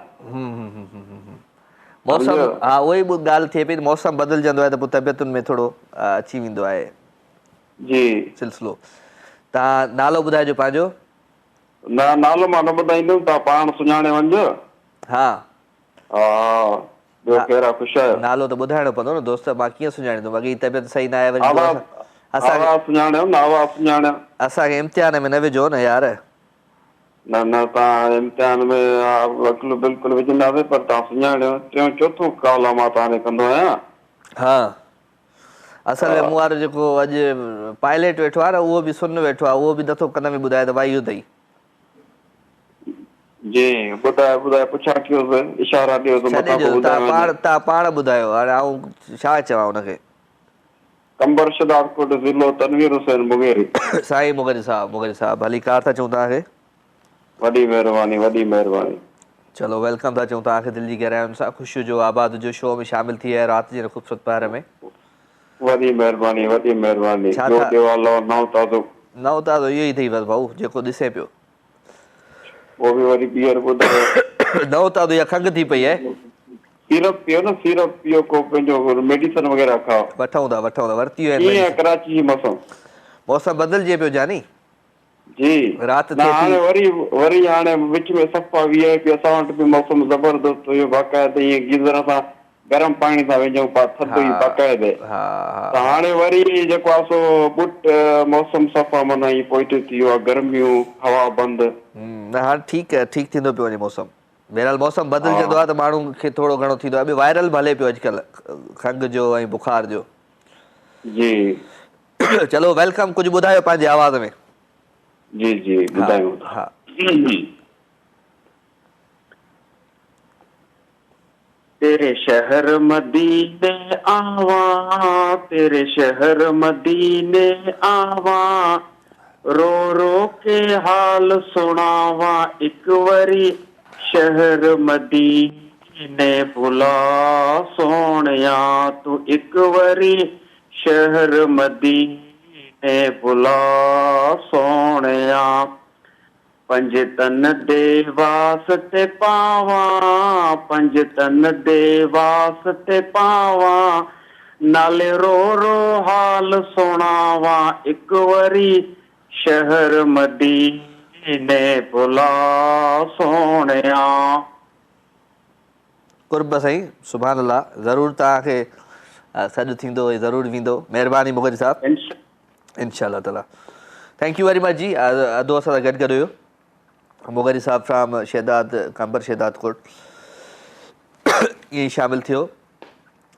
मौसम, हा उहा ई ॻाल्हि थिए पई। मौसम बदिलजंदो आहे त पोइ तबियतुनि में थोरो अची वेंदो आहे जी सिलसिलो। तव्हां नालो ॿुधाइजो पंहिंजो। न नालो मां न ॿुधाईंदुमि, तव्हां पाण सुञाणे वञिजो। हा ॿियो ख़ैर आहे, ख़ुशि आहियो? नालो त ॿुधाइणो पवंदो न दोस्त, मां कीअं सुञाणींदुमि? अॻे तबियत सही न आहे वरी असांखे इम्तिहान में न विझो न यार। न तव्हां इम्तिहान में बिल्कुलु विझंदासीं, पर तव्हां सुञाणियो। टियों चोथों कॉल मां तव्हांखे कंदो आहियां। हा असल में मूं वारो जेको अॼु पायलट वेठो आहे न, उहो बि सुन वेठो आहे, उहो बि नथो कन में ॿुधाए त भाई इहो अथई। जी ॿुधाए पुछा कयोसि, इशारा ॾियो त तव्हां पाण ॿुधायो। हाणे आऊं छा चवां हुनखे? कंबर शदादकोट ज़िलो तनवीर हुसैन मुगेरी। साईं मुगेरी साहब भली कार था चऊं तव्हांखे। वॾी महिरबानी। चलो वेलकम था चऊं तव्हांखे दिलि जी गहराइयुनि सां। ख़ुशि हुजो, आबाद हुजो, शो में शामिलु थी आहे राति जे ख़ूबसूरत पहर में। वॾी महिरबानी। नओं ताज़ो इहो ई अथई बसि भाऊ, जेको ॾिसे पियो। वो बि वरी ॿीहर ॿुधायो। नओं ताज़ो इहा खंघि थी पई आहे। सीरप पियो न, सीरप पियो, को पंहिंजो मेडिसिन वग़ैरह खाओ। वठूं था वरिती कीअं कराची जी मौसम बदिलजे पियो जानी जी। राति हाणे वरी हाणे विच में सफ़ा VIP असां वटि बि मौसम ज़बरदस्त हुयो, बाक़ाइदा ईअं गीज़र सां गरम पाणी सां विझूं पिया, थधो ई बाक़ाइदे। त हाणे वरी जेको आहे सो मौसम सफ़ा माना ईअं पोइटे थी वियो आहे, गर्मियूं, हवा बंदि। न हाणे ठीकु थींदो पियो वञे मौसम। बहरहाल मौसम बदिलजंदो आहे त माण्हुनि खे थोरो घणो थींदो आहे। वायरल बि हले पियो अॼुकल्ह, खंघि जो ऐं बुखार जो। जी चलो वेलकम। कुझु ॿुधायो पंहिंजे आवाज़ में। जी ॿुधायूं। तेरे शहर मदीने आवा, तेरे शहर मदीने आवा, रो रो के हाल सुनावा, एक वरी शहर मदीने भुला सोनिया, तू एक वरी शहर मदीने भुला सोनिया। पंज तन दे वास्ते पावा, पंज तन दे वास्ते पावा, नाले रो रो हाल सुनावा, एक वरी शहर मदीने भुला सोनिया। कुर्ब साईं, सुभान अल्लाह। ज़रूरु तव्हांखे सॾु थींदो, ज़रूरु वेंदो। महिरबानी मुग़ल साहब, इंशाअल्लाह ताला। थैंक यू वेरी मच जी। अदो असां सां गॾु हुयो मुग़री साहब फ्राम शहदाद, कंबर शहदाद कोट। ईअं ई शामिलु थियो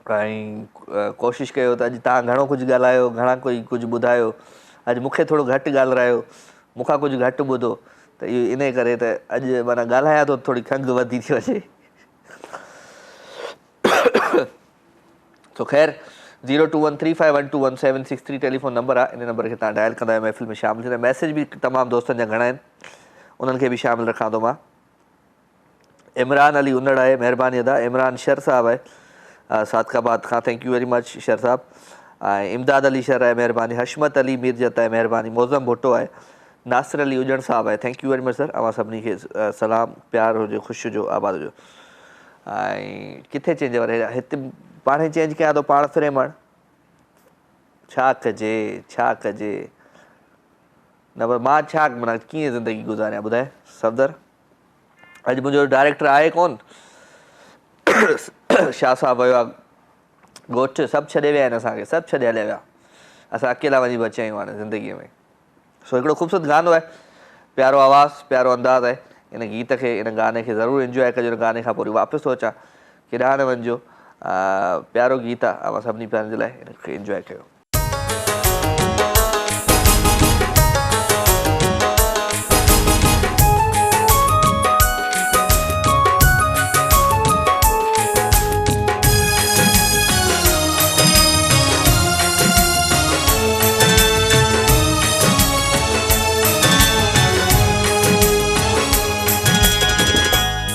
ऐं कोशिशि कयो त अॼु तव्हां घणो कुझु ॻाल्हायो, घणा कोई कुझु ॿुधायो। अॼु मूंखे थोरो घटि ॻाल्हायो, मूंखां कुझु घटि ॿुधो, त इहो इन करे त अॼु माना ॻाल्हायां थो थोरी खंघि वधी थी अचे। तो ख़ैर 021351217763 टेलीफोन नंबर आहे। इन नंबर खे तव्हां डायल कंदा आहियो, महफ़िल में शामिलु थींदा। मैसेज बि तमामु दोस्तनि जा घणा आहिनि, उन्हनि खे बि शामिलु रखां थो मां। इमरान अली उन्नड़ आहे, महिरबानी अदा। इमरान शर साहब आहे सादकाबाद खां, thank you very much sir साहब। ऐं इमदाद अली शर आहे, महिरबानी। हशमत अली मीरजत आहे, महिरबानी। मौज़म भुट्टो आहे। नासिर अली उजण साहब आहे, thank you very much sir. अवां सभिनी खे सलाम, प्यार हुजे, ख़ुशि हुजो, आबाद हुजो। ऐं किथे चेंज वारे हिते पाण ई चेंज कयां थो, पाण फ्रेमण छा कजे, छा कजे न पर मां छा माना कीअं ज़िंदगी गुज़ारियां ॿुधाए सफ़दर। अॼु मुंहिंजो डायरेक्टर आहे कोन, शाह साहब वियो आहे ॻोठु, सभु छॾे विया आहिनि असांखे, सभु छॾे हलिया विया। असां अकेला वञी बचिया आहियूं हाणे ज़िंदगीअ में। सो हिकिड़ो ख़ूबसूरत गानो आहे, प्यारो आवाज़ु, प्यारो अंदाज़ आहे। इन गीत खे, इन गाने खे ज़रूरु इंजॉय कजो। इन गाने खां पोइ वरी वापसि थो अचां, केॾांहुं न वञिजो। प्यारो गीत आहे, अवां सभिनी प्यारनि जे लाइ इन खे इंजॉय कयो।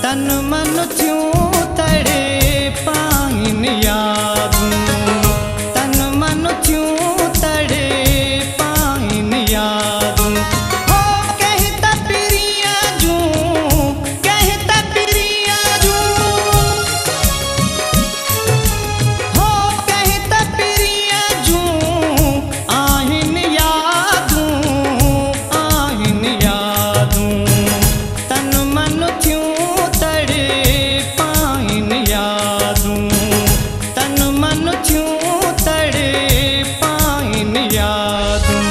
तन मन थियूं तड़े पाइन यादूं, तन मन थियूं तड़े पाइन यादूं। हो कहीं त पिरिया जूं, कहीं त पिरिया जूं, हो कहीं त पिरिया जूं, आहिन यादूं, आहिन यादूं। तन मन थियूं तन मन थियूं तड़े पाइन यादूं।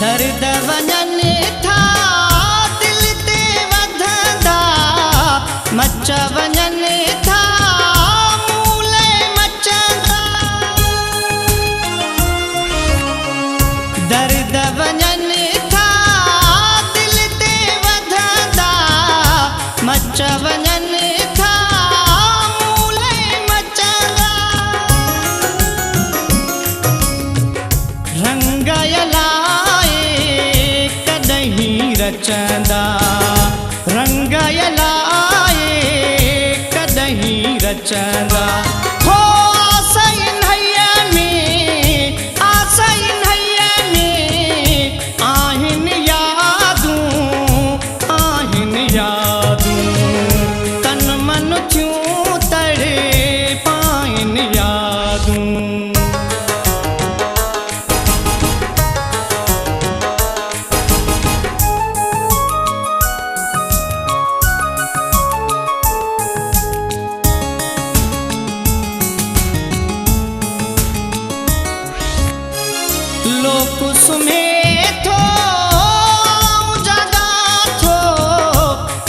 दर्द वञनि था दिल ते वधंदा, मच वञनि था मूले मचंदा। दर्द वञनि था दिल ते वधंदा, मच वञनि था मूले मचंदा। रंग लाए कॾहिं रचंदा, रंग लाए कॾहिं रचंदा। हो आसइन हैया में, आसइन हैया में, आहिन यादूं, आहिन यादूं। तन मन थियूं तड़े पाइन यादूं। लोक सुम्हे थो जगा थो,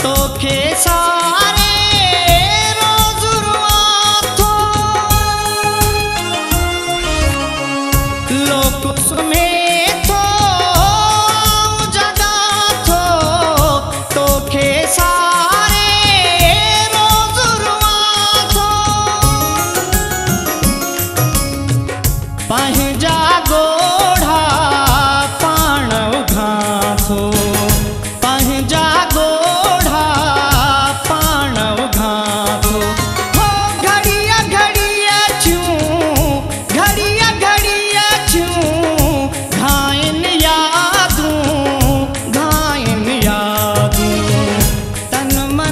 तोखे सारे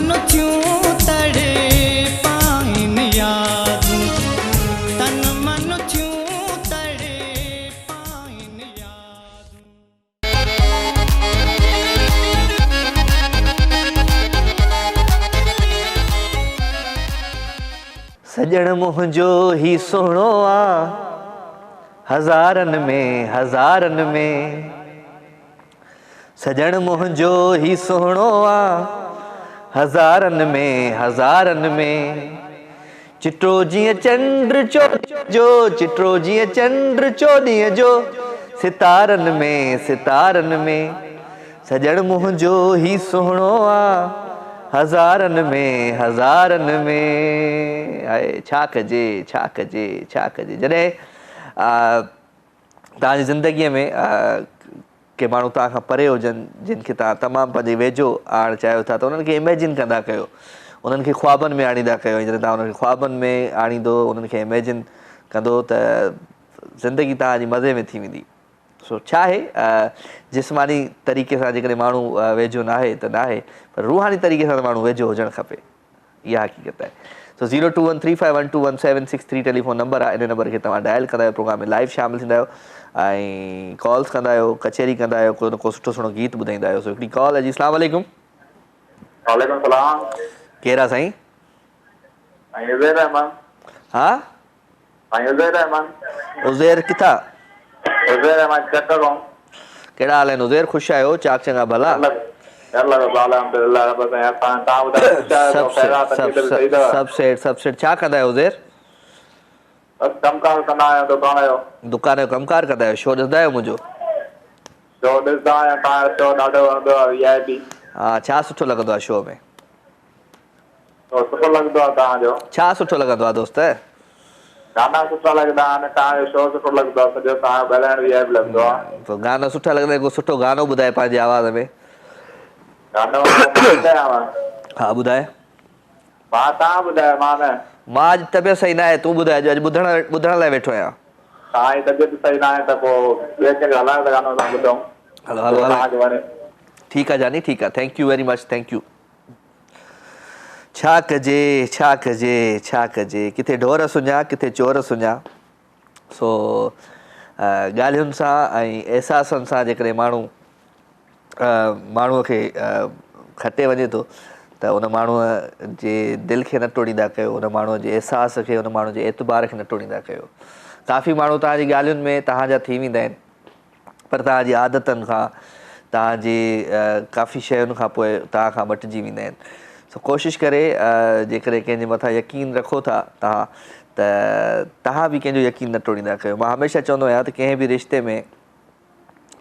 मन थियूं तड़े पाइन यादूं तन मन थियूं तड़े पाइन यादूं। सजण मुंहिंजो ही सुहिणो आ हज़ारनि में सजण मुंहिंजो ही सुहिणो आ हज़ारनि में चिटो जीअं चंड चिटो जीअं चंड चोॾींहं जो सितारनि में सजण मुंहिंजो ही सुहिणो आ हज़ारनि में आहे छा कजे जॾहिं तव्हांजी ज़िंदगीअ में के माण्हू तव्हां खां परे हुजनि जिन खे तव्हां तमामु पंहिंजे वेझो आणणु चाहियो था त उन्हनि खे इमेजिन कंदा कयो उन्हनि खे ख़्वाबनि में आणींदा कयो जॾहिं तव्हां उन्हनि खे ख़्वाबनि में आणींदो उन्हनि खे इमेजिन कंदो त ज़िंदगी तव्हांजी मज़े में थी वेंदी। सो छा आहे जिस्मानी तरीक़े सां जेकॾहिं माण्हू वेझो न आहे त न आहे पर रूहानी तरीक़े सां त माण्हू वेझो हुजणु खपे इहा हक़ीक़त आहे। सो 0213512176 टेलीफोन नंबर आहे इन नंबर खे तव्हां डायल कंदा आहियो प्रोग्राम में लाइव शामिलु थींदा आहियो ऐं कॉल्स कंदा आहियो कचहरी कंदा आहियो को न को सुठो सुठो गीत ॿुधाईंदा आहियो। सो हिकिड़ी कॉल आहे जी अस्सलाम वालेकुम। वालेकुम सलाम। केरु आहे साईं? उज़ैर रहमान। हा उज़ैर रहमान। उज़ैर किथां? उज़ैर रहमान चटगांव। कहिड़ा हाल आहिनि उज़ैर? ख़ुशि आहियो? चाक चङा भला? सब सेठ छा कंदा आहियो उज़ैर? कमकार कंदा आहियो दुकान जो कमकार कंदा आहियो? शो ॾिसंदा आहियो मुंहिंजो? शो ॾिसंदा आहियां तव्हांजो शो ॾाढो वणंदो आहे VIP। हा छा सुठो लॻंदो आहे शो में? सुठो लॻंदो आहे तव्हांजो? छा सुठो लॻंदो आहे दोस्त? गाना सुठा लॻंदा आहिनि तव्हांजो शो सुठो लॻंदो आहे सॼो तव्हांजो ॻाल्हाइण VIP लॻंदो आहे। पोइ गाना सुठा लॻंदा आहिनि को सुठो गानो ॿुधाए पंहिंजे आवाज़ में। गानो हा ॿुधाए। मां तव्हां ॿुधायो मां अॼु तबियत सही न आहे तूं ॿुधाए अॼु ॿुधण लाइ वेठो आहियां। तव्हांजी तबियत सही न आहे त पोइ ॿिए कंहिंखे हलाइण त गानो था ॿुधूं। हलो ठीकु आहे जानी ठीकु आहे thank you very much thank U. छा कजे किथे ढोर सुञा किथे चोर सुञा। सो ॻाल्हियुनि सां ऐं अहसासनि सां जेकॾहिं माण्हूअ खे खटे वञे थो त उन माण्हूअ जे दिलि खे न टोड़ींदा कयो उन माण्हूअ जे अहसास खे उन माण्हूअ जे एतबार खे न टोड़ींदा कयो। काफ़ी माण्हू तव्हांजी ॻाल्हियुनि में तव्हांजा थी वेंदा आहिनि पर तव्हांजी आदतनि खां तव्हांजी काफ़ी शयुनि खां पोइ तव्हां खां मटिजी वेंदा आहिनि। सो कोशिशि करे जेकॾहिं कंहिंजे मथां यकीन रखो था तव्हां त तव्हां बि कंहिंजो यकीन न टोड़ींदा कयो। मां हमेशह चवंदो आहियां त कंहिं बि रिश्ते में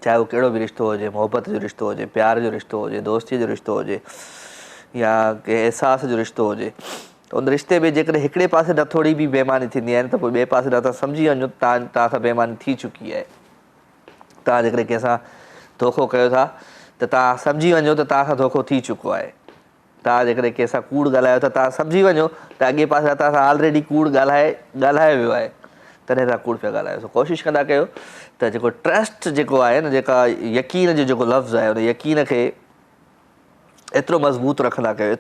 चाहे उहो कहिड़ो बि रिश्तो हुजे मोहबत जो रिश्तो हुजे प्यार जो रिश्तो हुजे दोस्तीअ जो रिश्तो हुजे या कंहिं अहसास जो रिश्तो हुजे त उन रिश्ते में जेकॾहिं हिकिड़े पासे न थोरी बि बेईमानी थींदी आहे न त पोइ ॿिए पासे न तव्हां सम्झी वञो तव्हां सां बेईमानी थी चुकी आहे। तव्हां जेकॾहिं कंहिंसां धोखो कयो था त तव्हां सम्झी वञो त तव्हां सां धोखो थी चुको आहे। तव्हां जेकॾहिं कंहिंसां कूड़ ॻाल्हायो था तव्हां सम्झी वञो त अॻे पासे तव्हां सां ऑलरेडी कूड़ ॻाल्हायो वियो आहे तॾहिं तव्हां कूड़ पिया ॻाल्हायो। सो कोशिशि कंदा कयो त जेको ट्रस्ट जेको आहे न जेका यकीन जो जेको लफ़्ज़ आहे उन यकीन खे एतिरो मज़बूत रखंदा कयो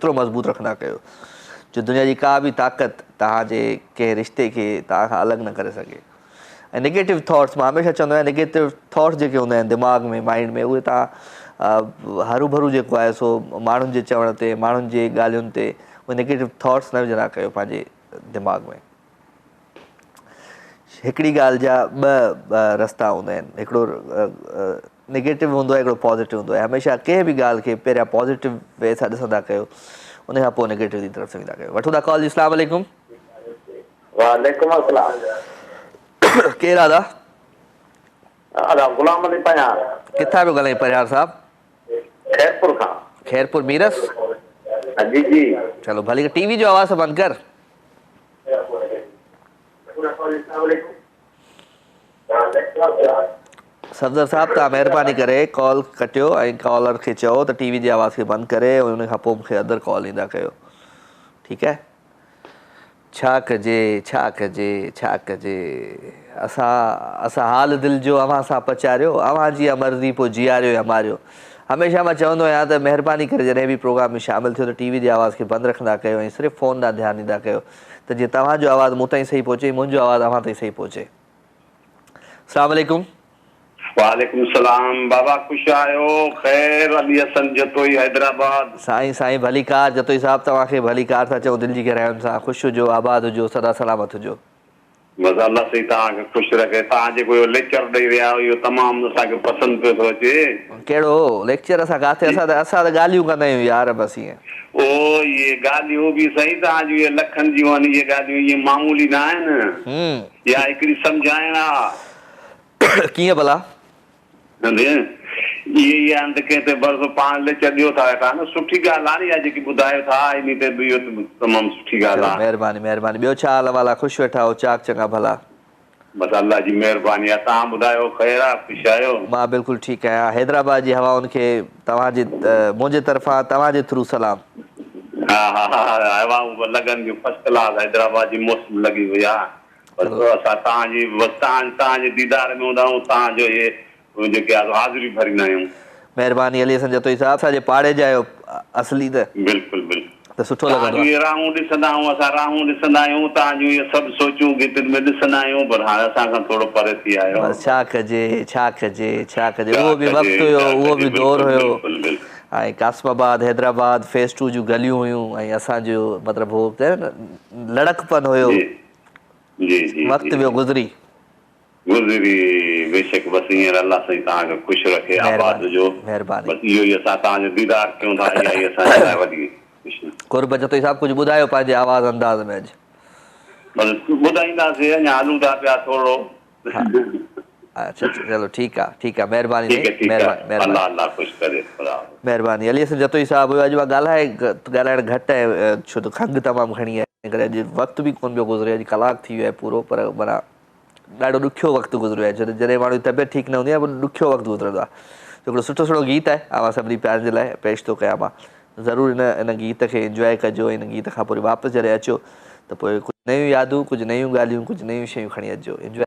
जो दुनिया जी का बि ताक़त तव्हांजे कंहिं रिश्ते खे तव्हां खां अलॻि न करे सघे। ऐं नेगेटिव थॉट्स मां हमेशह चवंदो आहियां नेगेटिव थॉट्स जेके हूंदा आहिनि दिमाग़ में माइंड में उहे तव्हां हरू भरू जेको आहे सो माण्हुनि जे चवण ते माण्हुनि जे ॻाल्हियुनि ते उहे नेगेटिव थॉट्स न विझंदा कयो पंहिंजे दिमाग़ में। हिकिड़ी ॻाल्हि जा ॿ रस्ता हूंदा आहिनि हिकिड़ो नेगेटिव हूंदो आहे हिकिड़ो पॉज़िटिव हूंदो आहे। हमेशह कंहिं बि ॻाल्हि खे पहिरियां पॉज़िटिव वे सां ॾिसंदा कयो उन खां पोइ नेगेटिव जी तरफ़ वेंदा कयो। वठो था कॉल जी अस्सलाम वालेकुम। वालेकुम अस्सलाम। केरु आहे गुलाम अली पयार। किथां पियो ॻाल्हाई परिहार साहब? खैरपुर खां। खैरपुर मीरस? जी जी। चलो भली टीवी जो आवाज़ बंदि कर। सफदर साहब तव्हां महिरबानी करे कॉल कटियो ऐं कॉलर खे चओ त टीवी जी आवाज़ खे बंदि करे उन खां पोइ मूंखे अदर कॉल ईंदा कयो ठीकु आहे। छा कजे असां हाल दिलि जो अव्हां सां पचारियो अव्हां जी मर्ज़ी पोइ जीआरियो या मारियो हमेशह मां चवंदो आहियां त महिरबानी करे जॾहिं बि प्रोग्राम में शामिल थियो त टीवी जी आवाज़ खे बंदि रखंदा कयो ऐं सिर्फ़ु फ़ोन ॾांहुं ध्यानु ॾींदा कयो त जीअं तव्हांजो आवाज़ु मूं ताईं सही पहुचे मुंहिंजो आवाज़ु अव्हां ताईं सही पहुचे। अस्सलाम वालेकुम। वालेकुम सलाम बाबा, खुश आयो? ख़ैर, अली हसन जतोई हैदराबाद। साईं भली कार जतोई साहब, तव्हांखे भली कार था चऊं दिलि जी गहराइयुनि सां। ख़ुशि हुजो, आबाद हुजो, सदा सलामत हुजो। बस अल्लाह सही तव्हांखे ख़ुशि रखे। तव्हां जेको इहो लेक्चर ॾेई विया इहो तमामु असांखे पसंदि पियो थो अचे। कहिड़ो लेक्चर? असां किथे, असां त ॻाल्हियूं कंदा आहियूं यार, बसि ईअं। ओ ये ॻाल्हियूं बि सही, तव्हां इहे लखनि जूं आहिनि इहे ॻाल्हियूं, इहे मामूली न आहिनि। या हिकिड़ी सम्झाइण आहे। कीअं भला? इहे आहिनि त कंहिं ते भरोसो पाण लेक्चर ॾियो था वेठा न, सुठी ॻाल्हि आहे इहा जेकी ॿुधायो था, इन ते इहो तमामु सुठी ॻाल्हि आहे। महिरबानी महिरबानी। ॿियो छा हाल वाला? ख़ुशि वेठा हो? चाक चङा भला? बसि अल्लाह जी महिरबानी आहे। तव्हां ॿुधायो, ख़ैर आहे? ख़ुशि आहियो? मां बिल्कुलु ठीकु आहियां। हैदराबाद जी हवाउनि खे तव्हांजे मुंहिंजे तरफ़ां तव्हांजे थ्रू सलाम। हा हा हा, हवाऊं लॻनि थियूं फर्स्ट क्लास। हैदराबाद जी मौसम लॻी वई आहे। बसि असां तव्हांजे दीदार में हूंदा आहियूं, तव्हांजो इहे जेके आहे हाज़िरी भरींदा आहियूं। महिरबानी अली हसन जतोई साहब, असांजे पाड़े जा आहियो असली त। बिल्कुलु बिल्कुलु त सुठो लॻंदो आहे। राहूं ॾिसंदा आहियूं, असां राहूं ॾिसंदा आहियूं, तव्हांजूं इहे सभु सोचूं गितनि में ॾिसंदा आहियूं, पर हाणे असांखां थोरो परे थी आयो। बसि छा कजे छा कजे छा कजे, उहो बि वक़्तु हुयो, उहो बि दौरु हुयो। ऐं कासमाबाद हैदराबाद फेज़ 2 जूं गलियूं हुयूं ऐं असांजो मतिलबु हो लड़कपन हुयो। वक़्तु वियो गुज़री बेशक। बसि हींअर अल्लाह साईं तव्हांखे ख़ुशि रखे, आबाद हुजो। महिरबानी। बसि इहो ई असां तव्हांजो दीदार कयूं था, इहा ई असांजे लाइ वॾी ख़ुशी। कुर्ब जतोई साहब, कुझु ॿुधायो पंहिंजे आवाज़ अंदाज़ में अॼु? बसि ॿुधाईंदासीं, अञा हलूं था पिया थोरो। अच्छा चलो ठीकु आहे ठीकु आहे। महिरबानी महिरबानी। अली हसन जतोई साहब, अॼु मां ॻाल्हाइण घटि आहे छो त खंघि तमामु खणी आहे, करे अॼु वक़्तु बि कोन पियो गुज़रे। अॼु कलाकु थी वियो आहे पूरो, पर माना ॾाढो ॾुखियो वक़्तु गुज़रियो आहे। छो त जॾहिं माण्हू जी तबियत ठीकु न हूंदी आहे, ॾुखियो वक़्तु गुज़रंदो आहे। हिकिड़ो सुठो गीत आहे, आवां सभिनी प्यार जे लाइ पेश थो कयां मां। ज़रूरु इन गीत खे इंजॉय कजो। इन गीत खां पोइ वापसि जॾहिं अचो त पोइ कुझु नयूं यादूं, कुझु नयूं ॻाल्हियूं, कुझु नयूं शयूं खणी अचिजो। इंजॉय।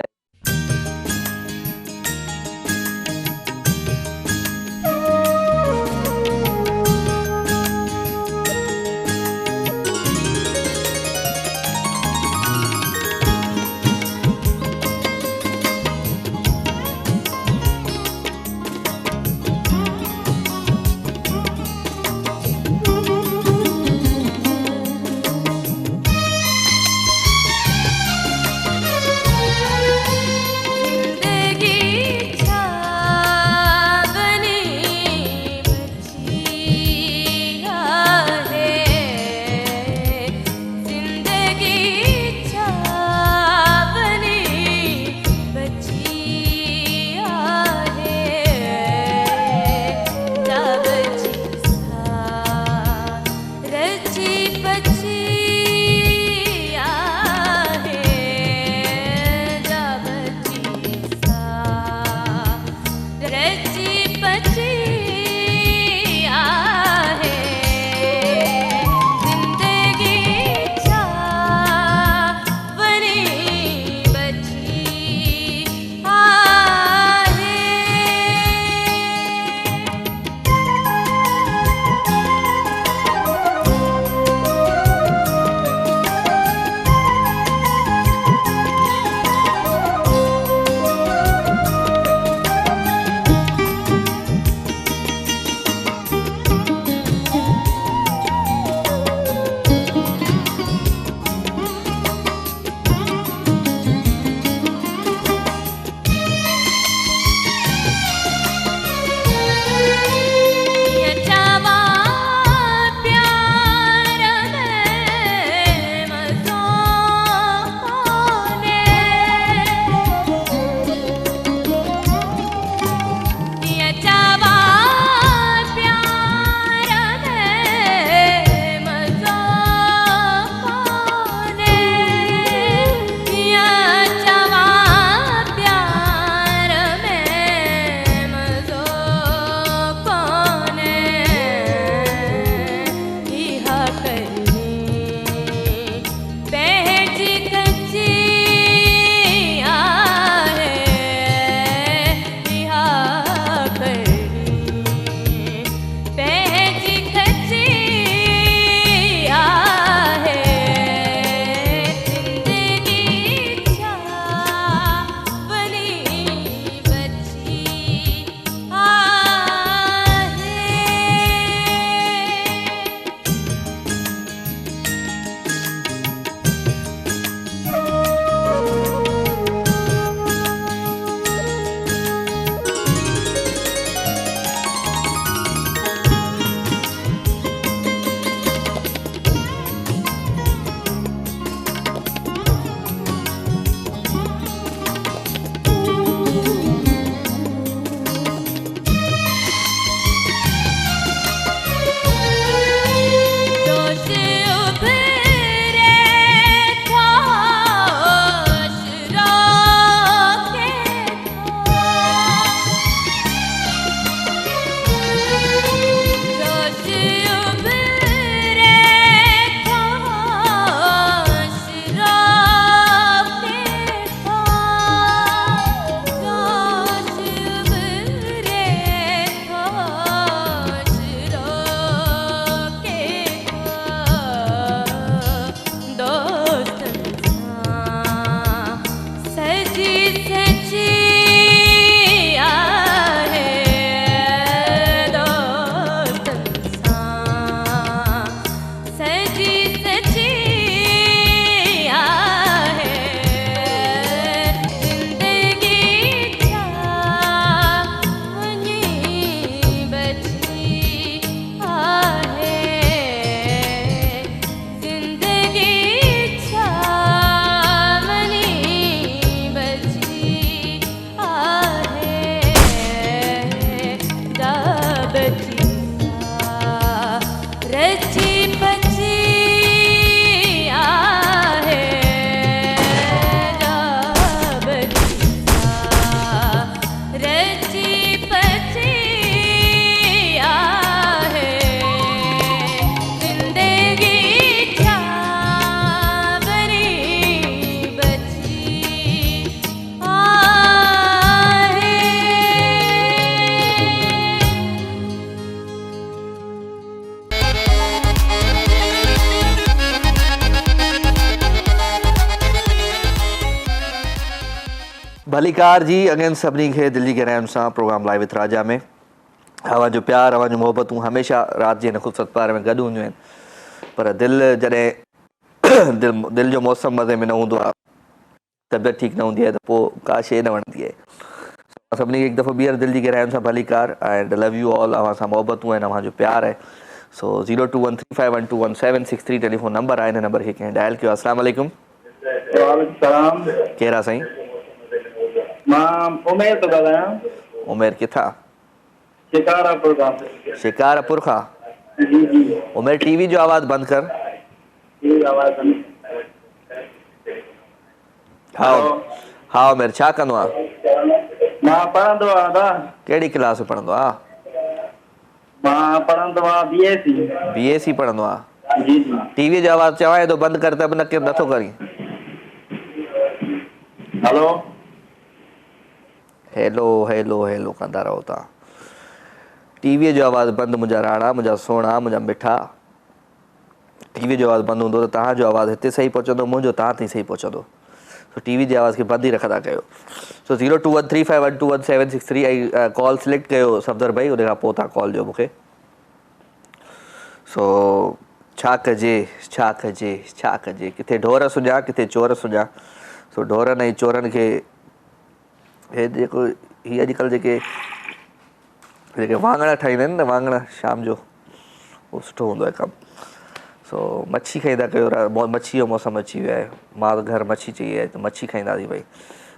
भलीकार जी अगेन सभिनी खे दिल जी गहराइयुनि सां प्रोग्राम लाइव विथ राजा में हवा जो प्यार हवा जो मोहबतूं हमेशह राति जे हिन ख़ूबसूरत पार में गॾु हूंदियूं आहिनि पर दिलि जॾहिं दिलि जो मौसम मज़े में न हूंदो आहे तबियत ठीकु न हूंदी आहे त पोइ का शइ न वणंदी आहे सभिनी खे हिकु दफ़ो ॿीहर दिलि जी गहराइयुनि सां भलीकार एंड लव यू ऑल अव्हां सां मोहबतूं आहिनि अव्हां जो प्यार आहे सो 021351211763 टेलीफोन नंबर आहे हिन नंबर खे कंहिं डायल कयो अस्सलाम वालेकुम सलाम कहिड़ा साईं मां उमेर थो ॻाल्हायां उमेर किथां शिकारापुर खां शिकारपुर खां जी जी उमेर टीवी जो आवाज़ बंदि कर जी आवाज़ हा हा उमेर छा कंदो आहे मां पढ़ंदो आहियां दादा कहिड़ी क्लास में पढ़ंदो आहे मां पढ़ंदो आहियां BSc पढ़ंदो आहे जी जी टीवी जो आवाज़ चवां थो बंदि कर त बि नथो करी हेलो हेलो हेलो हेलो कंदा रहो तव्हां टीवीअ जो आवाज़ु बंदि मुंहिंजा राणा मुंहिंजा सोणा मुंहिंजा मिठा टीवी जो आवाज़ु बंदि हूंदो त तव्हांजो आवाज़ु हिते सही पहुचंदो मुंहिंजो तव्हां ताईं सही पहुचंदो सो टीवी जे आवाज़ खे बंदि ई रखंदा कयो सो 021351211763 ऐं कॉल सिलेक्ट कयो सफदर भाई उन खां पोइ तव्हां कॉल ॾियो मूंखे सो छा कजे किथे ढोर सुञा किथे चोर सुञा सो ढोरनि ऐं चोरनि खे हे जेको हीअ अॼुकल्ह जेके वाङण ठाहींदा आहिनि न वाङण शाम जो उहो सुठो हूंदो आहे कमु सो मच्छी खाईंदा कयो मच्छी जो मौसम अची वियो आहे मां त घर मच्छी चई आहे त मच्छी खाईंदासीं भई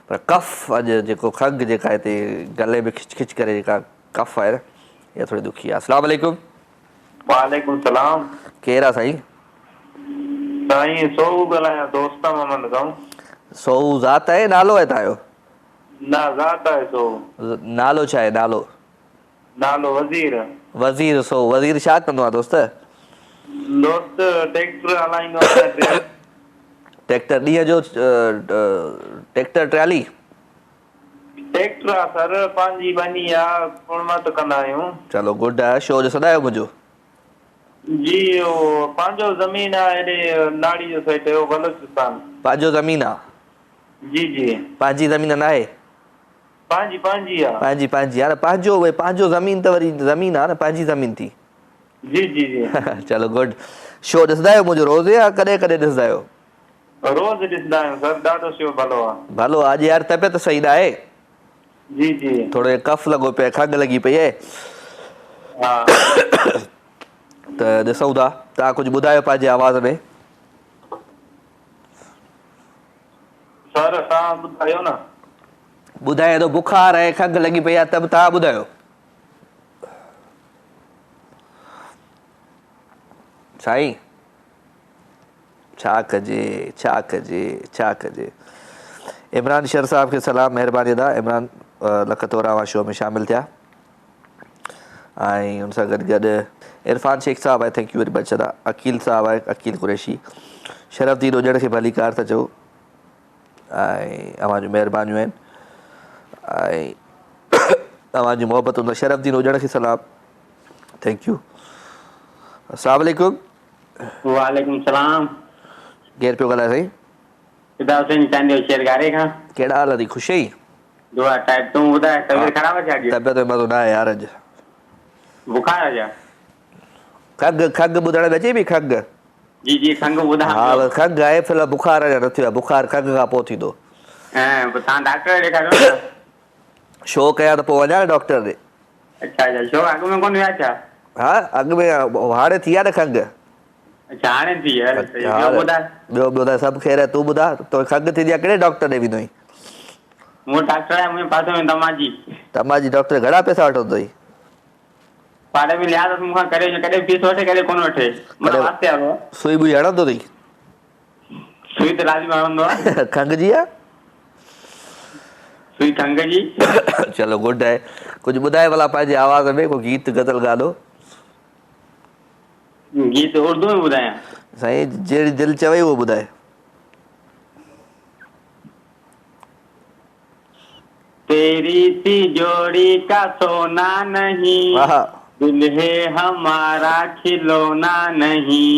पर कफ अॼु जेको खंघि जेका हिते गले में खिच खिच करे जेका कफ आहे इहा थोरी दुखी आहे अस्सलाम वालेकुम वालेकुम सलाम केरु आहे साईं साईं सो ॻाल्हायां दोस्त मोहम्मद खां सो ज़ात आहे नालो आहे तव्हांजो न ज़ात आहे सो नालो छा आहे नालो वज़ीर सो वज़ीर छा कंदो आहे दोस्त ट्रैक्टर हलाईंदो आहे ट्रैक्टर ॾींहं जो ट्रैक्टर ट्राली ट्रैक्टर आहे सर पंहिंजी बनी आहे हुर्मत कंदा आहियूं चलो गुड आहे शो जो सदायो मुंहिंजो जी उहो पंहिंजो ज़मीन आहे हेॾे नाड़ी जो साइड आहे बलोचिस्तान पंहिंजो ज़मीन आहे जी जी पंहिंजी ज़मीन न आहे पंहिंजी आहे पंहिंजी यार पंहिंजो ज़मीन त वरी ज़मीन आहे न पंहिंजी ज़मीन थी जी जी जी चलो गुड शो ॾिसंदा आहियो मुंहिंजो रोज़ या कॾहिं कॾहिं ॾिसंदा आहियो रोज़ ॾिसंदा आहियूं सर ॾाढो शो भलो आहे भलो अॼु यार तबियत सही न आहे जी जी थोरो कफ लॻो पियो आहे खंघि लॻी पई आहे हा त ॾिसूं था तव्हां कुझु ॿुधायो पंहिंजे आवाज़ में सर तव्हां ॿुधायो न ॿुधाए थो बुखार आहे खंघि लॻी पई आहे त बि तव्हां ॿुधायो साईं छा कजे इमरान शर साहब खे सलाम महिरबानी अदा इमरान लख तोरावा शो में शामिल थिया ऐं हुन सां गॾु गॾु इरफान शेख साहब आहे थैंक यू वेरी मच अदा अकील साहब आहे अकील कुरैशी शरफ़दीन हुजण खे भली कार था चओ ऐं अव्हां जूं महिरबानियूं आहिनि ऐं तव्हां जी मोहबत हूंदव शरफ़दीन हुजण खे सलाम थैंक यू अस्सलाम वालेकुम वालेकुम सलाम केरु पियो ॻाल्हाए साईं फिदा हुसैन चांदियो शेरगारे खां कहिड़ा हाल अथई ख़ुशी दुआ टाइप तूं ॿुधाए तबियत ख़राब आहे छा तबियत में मज़ो न आहे यार अॼु बुखार आहे खंघि ॿुधण में अचे पई खंघि जी जी खंघि ॿुधां हा खंघि आहे फ़िलहाल बुखार अञा न थियो आहे बुखार खंघि खां पोइ थींदो ऐं तव्हां डॉक्टर ॾेखारियो न शो कयां त पोइ वञा डॉक्टर ॾे अच्छा शो अॻु में कोन विया छा हा अॻु में हाणे थी आहे न खंघि अच्छा हाणे थी ॿियो ॿुधाए सभु ख़ैर आहे तूं ॿुधा तो खंघि थींदी आहे कहिड़े डॉक्टर ॾे वेंदो आहीं मूं डॉक्टर आहे मुंहिंजे पासे में तमाजी डॉक्टर घणा पैसा वठंदो अथई पाड़े में लिहाज़ मूंखां करे कॾहिं फीस वठे कॾहिं कोन वठे वास्ते वारो सुई बुई हणंदो अथई सुई त लाज़मी हणंदो आहे खंघि जी आहे सुई खंघि जी चलो गुड आहे कुझु ॿुधाए भला पंहिंजे आवाज़ में को गीत गज़ल ॻाल्हो गीत उर्दू में ॿुधायां साईं जहिड़ी दिलि चवे उहो ॿुधाए तेरी सी जोड़ी का सोना नहीं दिल है हमारा खिलौना नहीं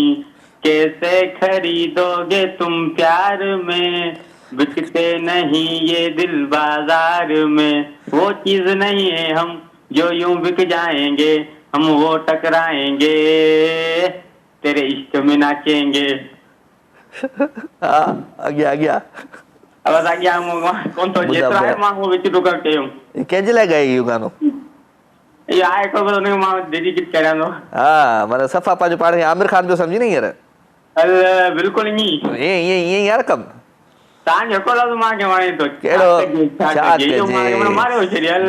कैसे खरीदोगे तुम प्यार में बिकते नहीं ये दिल बाजार में, वो चीज नहीं है हम जो यूं बिक जाएंगे, हम वो टकराएंगे, तेरे इश्क में नाचेंगे। हाँ अॻियां अॻियां अब अॻियां कोन थो जेतिरा आहे मां उहो विच टुकर कयूं। कंहिंजे लाइ ॻाई इहो गानो? इहो आहे हिकिड़ो हुनखे मां डेडिकेट करियां थो। हा माना सफ़ा पंहिंजो पाण खे आमिर खान पियो सम्झी न हींअर? बिल्कुलु ईअं ईअं यार कमु तव्हांजो हिकिड़ो लफ़्ज़ मूंखे वणे थो। कहिड़ो? छा कजे? मारियो छॾियल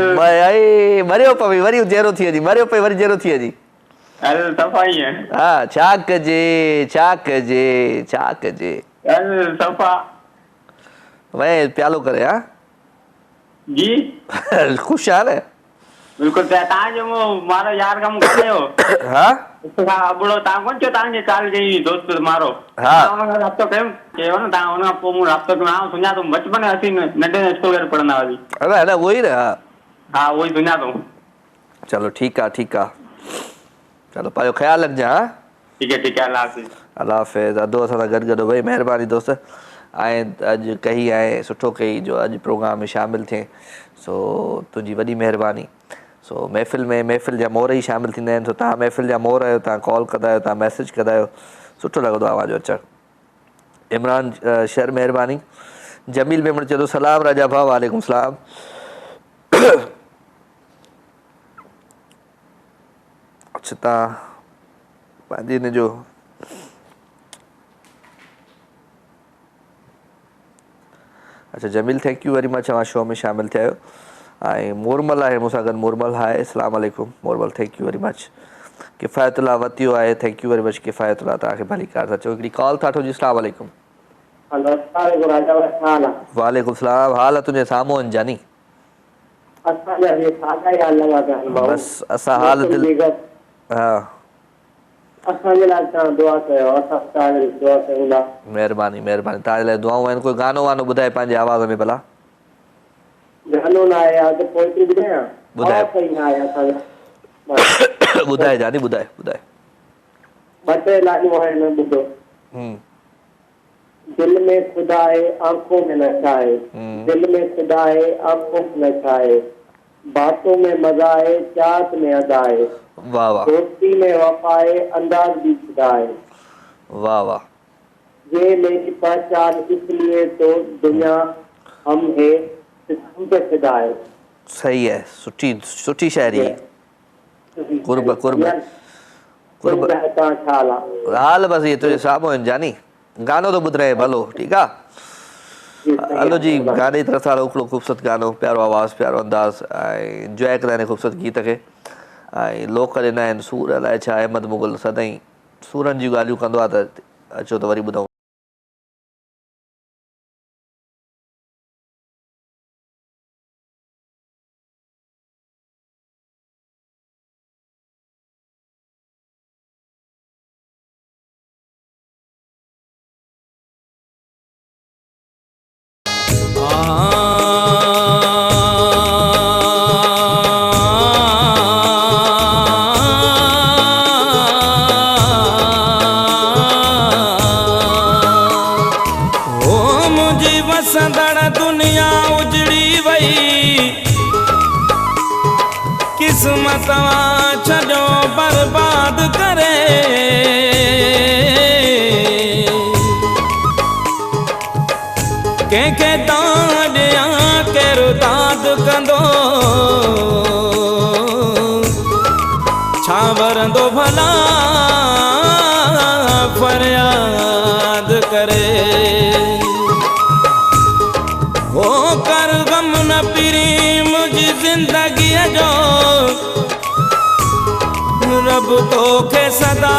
मरियो पई वरी जहिड़ो थी वञे, मरियो पई वरी जहिड़ो थी वञे। हल सफ़ा ईअं। हा छा कजे छा कजे छा कजे। हल सफ़ा वए प्यालो करे। हा जी ख़ुशि आहे न? बिल्कुलु तव्हांजो मारो यार कमु कयो। हा अबड़ो तव्हां कोन चयो तव्हांखे कॉल कई दोस्त मारो। हा हुन खां राब्तो कयो चयो न तव्हां हुन खां पोइ मूं राब्तो कयो। आउं सुञातो बचपन में असीं नंढे स्कूल में पढ़ंदा हुआसीं। अरे उहो ई न। हा उहो ई सुञातो। चलो ठीकु आहे ठीकु आहे। चलो पंहिंजो ख़्यालु रखिजांइ। हा ठीकु आहे अल्लाह हाफ़िज़। अल्लाह हाफ़िज़। अधु असां सां गॾु गॾु भई महिरबानी दोस्त। ऐं अॼु कई ऐं सुठो कई जो अॼु प्रोग्राम में शामिलु थिए, सो तुंहिंजी वॾी महिरबानी। सो महफ़िल जा मोर ई शामिलु थींदा आहिनि। सो तव्हां महफ़िल जा मोर आहियो, तव्हां कॉल कंदा आहियो, तव्हां मैसेज कंदा आहियो, सुठो लॻंदो आहे आवाज़ु अचणु। इमरान शहर महिरबानी। जमील मेमण चए थो सलाम राजा भाउ। वालेकुम सलाम। अच्छा तव्हां पंहिंजे हिन जो अच्छा Jamil thank you very much तव्हां शो में शामिलु थिया आहियो। ऐं मोरमल आहे मूंसां गॾु। मोरमल हाय अस्सलाम वालेकुम। मोरमल thank you very much. Kifayatullah वतियो आहे thank you very much Kifayatullah. तव्हांखे भली कार था चओ। हिकिड़ी कॉल था वठो जी। अस्सलाम वालेकुम। वालेकुम सलाम। हाल आहे तुंहिंजे साम्हूं आहिनि जानी। बसि असां हाल दिलि हा महिरबानी महिरबानी। तव्हांजे लाइ दुआऊं आहिनि। कोई गानो वानो ॿुधाए पंहिंजे आवाज़ में भला। ॿुधाए जानी ॿुधाए ॿुधाए। दिल में खुदा है आंखों में नशा है, दिल में खुदा है आंखों में नशा है, बातों में मजा है चाहत में अदा है, वाह वाह। दोस्ती में वफा है अंदाज भी खुदा है, वाह वाह। ये मेरी पहचान इसलिए तो दुनिया हम है हम पे फिदा है। सही है। सुठी सुठी शायरी। कुर्ब कुर्ब कुर्ब। हाल बसि इहे तुंहिंजे साम्हूं आहिनि जानी। गानो तो ॿुधाए भलो ठीकु आहे। हलो जी गाने जी तरफ़ सां हिकिड़ो ख़ूबसूरत गानो, प्यारो आवाज़ु प्यारो अंदाज़ ऐं इंजॉय कंदा आहिनि ख़ूबसूरत गीत खे। ऐं लोक ॾिना आहिनि सूर अलाए छा अहमद मुग़ल सदाईं सूरनि जी ॻाल्हियूं कंदो आहे त अचो त वरी ॿुधूं। दुनिया उजड़ी वही किस्मत छो बर्बाद करे कंहिंखे दाॾियां केरु दाद कंदो छा वरंदो भला फरियाद करे हो कर गम न पिरी मुंहिंजी ज़िंदगीअ जो रब तोखे सदा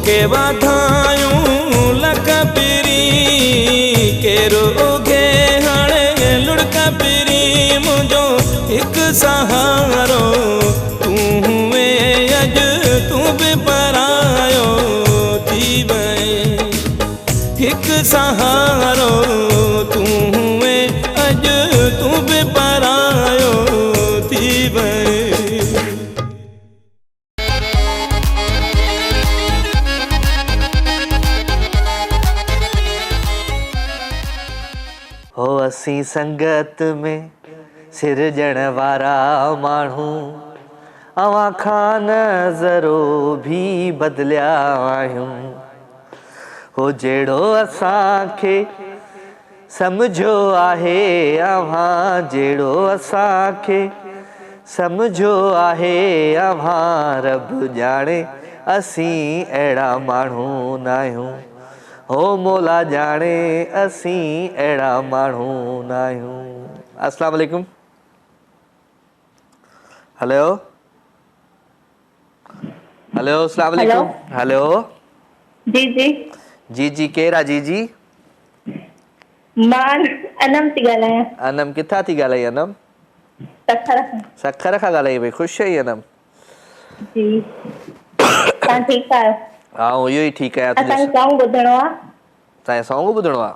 तोखे वाधायूं लख पिरी केरो उगे हाणे लुड़क पिरी मुंहिंजो हिकु सहारो तूं हुए अॼु तूं बि परायो थी वए हिकु सहारो तूं हुए अॼु तूं बि परायो थी वए हो असीं संगत में सिरजण वारा माण्हू अवां खां नज़रो भी बदिलिया आहियूं हो जहिड़ो असांखे सम्झो आहे अव्हां जहिड़ो असांखे सम्झो आहे अव्हां रब ॼाणे असीं अहिड़ा माण्हू न आहियूं हो मौला जाने असीं अहिड़ा माण्हू न आहियूं। अस्सलाम वालेकुम। हेलो हेलो अस्सलाम वालेकुम। हेलो जी जी जी जी केरु आहे जी जी? मां अनम थी ॻाल्हायां। अनम किथां थी ॻाल्हाई अनम? सखर खां ॻाल्हाई भई ख़ुशि आहीं अनम? जी तव्हां ठीकु आहियो? हा इहो ई ठीकु आहियां। असांखे सॉन्ग ॿुधणो आहे। तव्हांखे सॉन्ग ॿुधणो आहे?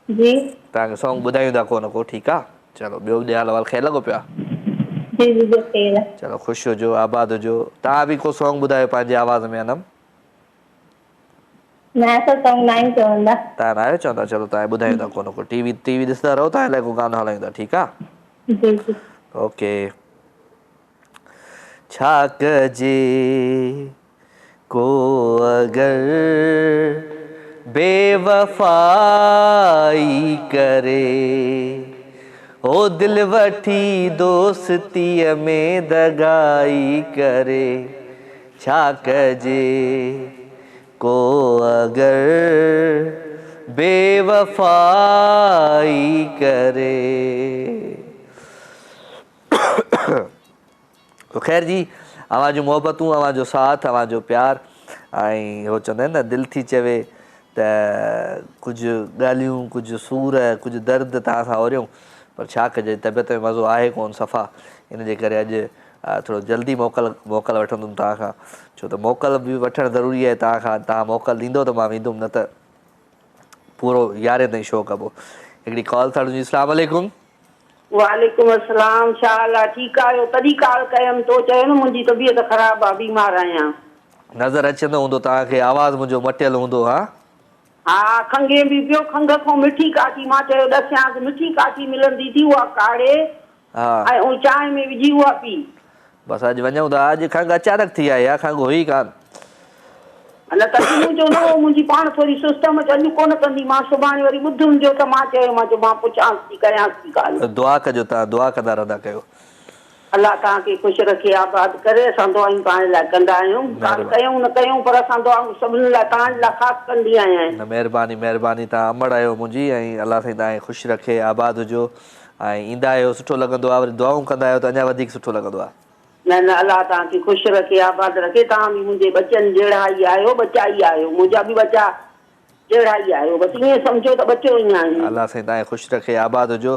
जी तव्हांखे सॉन्ग ॿुधायूं था को न को ठीकु आहे। चलो ॿियो ॿुधायो हाल ख़ैर लॻो पिया? जी जी ख़ैर। चलो ख़ुशि हुजो आबाद हुजो। तव्हां बि को सॉन्ग ॿुधायो पंहिंजे आवाज़ में अनम। सॉन्ग नाइन चवंदा। तव्हां नायो चवंदा। चलो तव्हां ॿुधायूं था को न को। टीवी ॾिसंदा रहो तव्हां लाइ को गानो हलायूं था ठीकु आहे? जी जी ओके। छा कजे को अगर बेवफाई करे ओ दिल वठी दोस्तीअ में दगाई करे छा कजे को अगर बेवफाई करे। तो ख़ैर जी अवां जूं मोहबतूं अवां जो साथ अवां जो प्यार ऐं हो चवंदा आहिनि न दिलि थी चवे त कुझु ॻाल्हियूं कुझु सूर कुझु दर्द तव्हां सां ओरियूं पर छा कजे तबियत में मज़ो आहे कोन सफ़ा इन जे करे अॼु थोरो जल्दी मोकल वठंदुमि तव्हां खां छो त मोकल बि वठणु ज़रूरी आहे तव्हां खां। तव्हां मोकल ॾींदो त मां वेंदुमि न त पूरो यारहें ताईं शो कबो। हिकिड़ी कॉल था ॾिनी। अस्सलाम वालेकुम। वालेकुम अस्सलाम। छा हाल आहे? ठीकु आहियो? तॾहिं कॉल कयमि तो चयो न मुंहिंजी तबियत ख़राबु आहे बीमार आहियां। नज़र अचंदो हूंदो तव्हांखे आवाज़ मुंहिंजो मटियल हूंदो। हा हा खंघे बि पियो खंघ खां मिठी काठी मां चयो ॾसियांसि मिठी काठी मिलंदी थी उहा काढ़े ऐं चांहि में विझी उहा पी। बसि अॼु वञूं था। अॼु खंघि अचानक थी आहे या खंघि हुई कान? न त मुंहिंजो न हो मुंहिंजी पाण थोरी सिस्टम अॼु कोन कंदी मां सुभाणे वरी ॿुधुमि जो त मां चयो मां पुछांसि थी कयांसि थी ॻाल्हि। दुआ कजो तव्हां दुआ कंदा रहंदा कयो। अलाह तव्हांखे ख़ुशि रखे आबाद करे। असां दुआऊं पाण लाइ कंदा आहियूं कयूं न कयूं पर असां दुआऊं सभिनी लाइ तव्हांजे लाइ ख़ासि कंदी आहियां। महिरबानी महिरबानी। तव्हां अमड़ आहियो मुंहिंजी ऐं अलाह साईं तव्हांखे ख़ुशि रखे आबाद हुजो ऐं ईंदा आहियो सुठो लॻंदो आहे वरी दुआऊं कंदा आहियो त अञा वधीक सुठो लॻंदो आहे। न न अलाह तव्हांखे ख़ुशि रखे आबाद रखे। तव्हां बि मुंहिंजे बचनि जहिड़ा ई आहियो बचा ई आहियो मुंहिंजा बि बचा जहिड़ा ई आहियो बसि ईअं सम्झो त बचो ई आहियो। अलाह साईं तव्हांखे ख़ुशि रखे आबाद हुजो।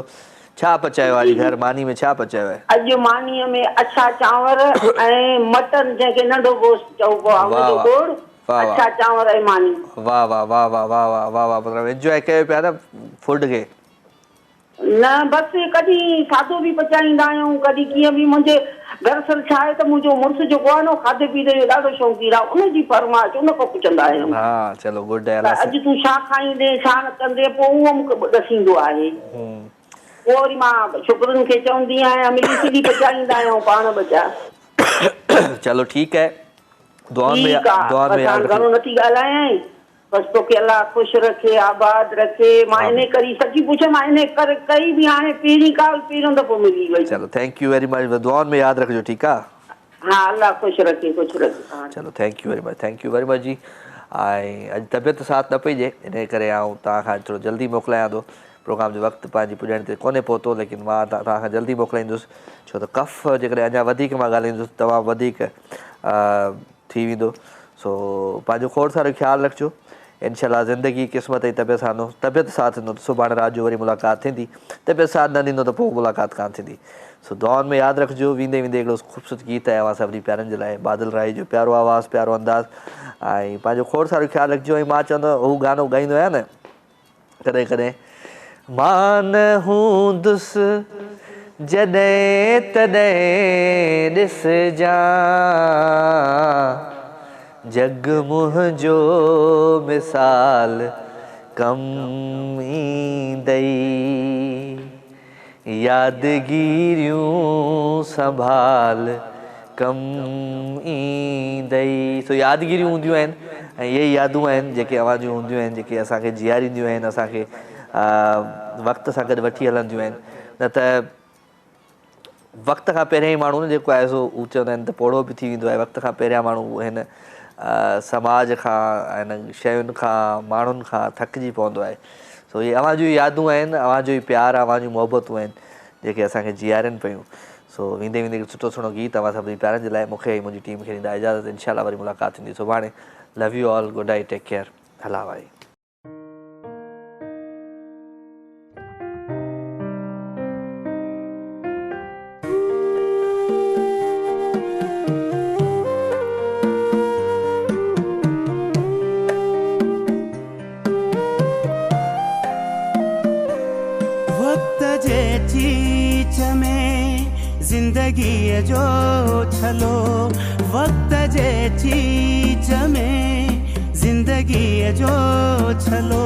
छा पचायो आहे घर मानी में छा पचायो आहे? अॼु मानीअ में अछा चांवर ऐं मटन जंहिंखे नंढो गोश्त चइबो आहे उनजो गोड़ अछा चांवर ऐं मानी। वाह वाह वाह वाह वाह वाह वाह वाह मतिलबु एंजॉय कयो पिया न फूड खे। न बसि कॾहिं खाधो बि पचाईंदा आहियूं कॾहिं कीअं बि। मुंहिंजे दरअसल छा आहे त मुंहिंजो मुड़ुसु जेको आहे न खाधे पीते जो ॾाढो शौक़ीन आहे उनजी फरमाइश उन खां पुछंदा आहियूं। हा चलो गुड आहे। अॼु तूं छा खाईंदे छा न कंदे पोइ उहो मूंखे ॾसींदो आहे। पोइ वरी मां छोकिरुनि खे चवंदी आहियां मिली सिली पचाईंदा आहियूं पाण बचा। चलो ठीकु आहे। दुआउनि में यादि घणो नथी ॻाल्हायां बसि तोखे अलाह ख़ुशि रखे आबाद रखे। मां इन करे सची पुछां मां इन करे कई बि हाणे पहिरीं काल पहिरियों दफ़ो मिली वई। चलो थैंक यू वेरी मच। दुआउनि में यादि रखिजो ठीकु आहे। हा अलाह ख़ुशि रखे ख़ुशि रखे। चलो थैंक यू वेरी मच जी। ऐं अॼु तबियत साथ न पई ॾिए इन करे आउं तव्हां खां थोरो जल्दी मोकिलियां थो। प्रोग्राम जो वक़्तु पंहिंजी पुॼण ते कोन्हे पहुतो लेकिन मां तव्हां खां जल्दी मोकिलाईंदुसि छो त कफ जेकॾहिं अञा वधीक मां ॻाल्हाईंदुसि तमामु वधीक थी वेंदो। सो पंहिंजो खोड़ सारो ख़्यालु रखिजो। इंशाल्लाह ज़िंदगी क़िस्मत ऐं तबियत साथ ॾिनो त सुभाणे राति जो वरी मुलाक़ात थींदी, तबियत साथ न ॾींदो त पोइ मुलाक़ात कान थींदी। सो दुआउनि में यादि रखिजो। वेंदे वेंदे हिकिड़ो ख़ूबसूरत गीत आहे अवां सभिनी प्यारनि जे लाइ, बादल राय जो प्यारो आवाज़ु, प्यारो अंदाज़, ऐं पंहिंजो खोड़ सारो ख़्यालु रखिजो। ऐं मां चवंदो हू गानो ॻाईंदो आहियां न कॾहिं कॾहिं, मां न हूंदुसि जॾहिं तॾहिं ॾिसजां, जग मुंहिंजो मिसाल कम ईंदई, यादगिरियूं संभाल कम ईंदई। सो यादगिरियूं हूंदियूं आहिनि ऐं इहे यादूं आहिनि जेके अवां जूं हूंदियूं आहिनि, जेके असांखे जीआरींदियूं आहिनि, असांखे वक़्त सां गॾु वठी हलंदियूं आहिनि। न त वक़्त खां पहिरियों ई माण्हू न जेको आहे सो हू चवंदा आहिनि त पोड़ो बि थी वेंदो आहे। वक़्त खां पहिरियां माण्हू हिन समाज खां, हिन शयुनि खां, माण्हुनि खां थकिजी पवंदो आहे। सो इहे अवां जूं यादूं आहिनि, अवां जो ई प्यारु, अवां जूं मोहबतूं आहिनि जेके असांखे जीआरनि पियूं। सो वेंदे वेंदे सुठो सुठो गीत अवां सभिनी प्यारनि जे लाइ मूंखे ऐं मुंहिंजी टीम खे ॾींदा इजाज़त। इंशाल्लाह वरी मुलाक़ात थींदी सुभाणे। Love you all, good night, take care, हला भाई। ज़िंदगी जो छलो वक्त जे चीज में, ज़िंदगी जो छलो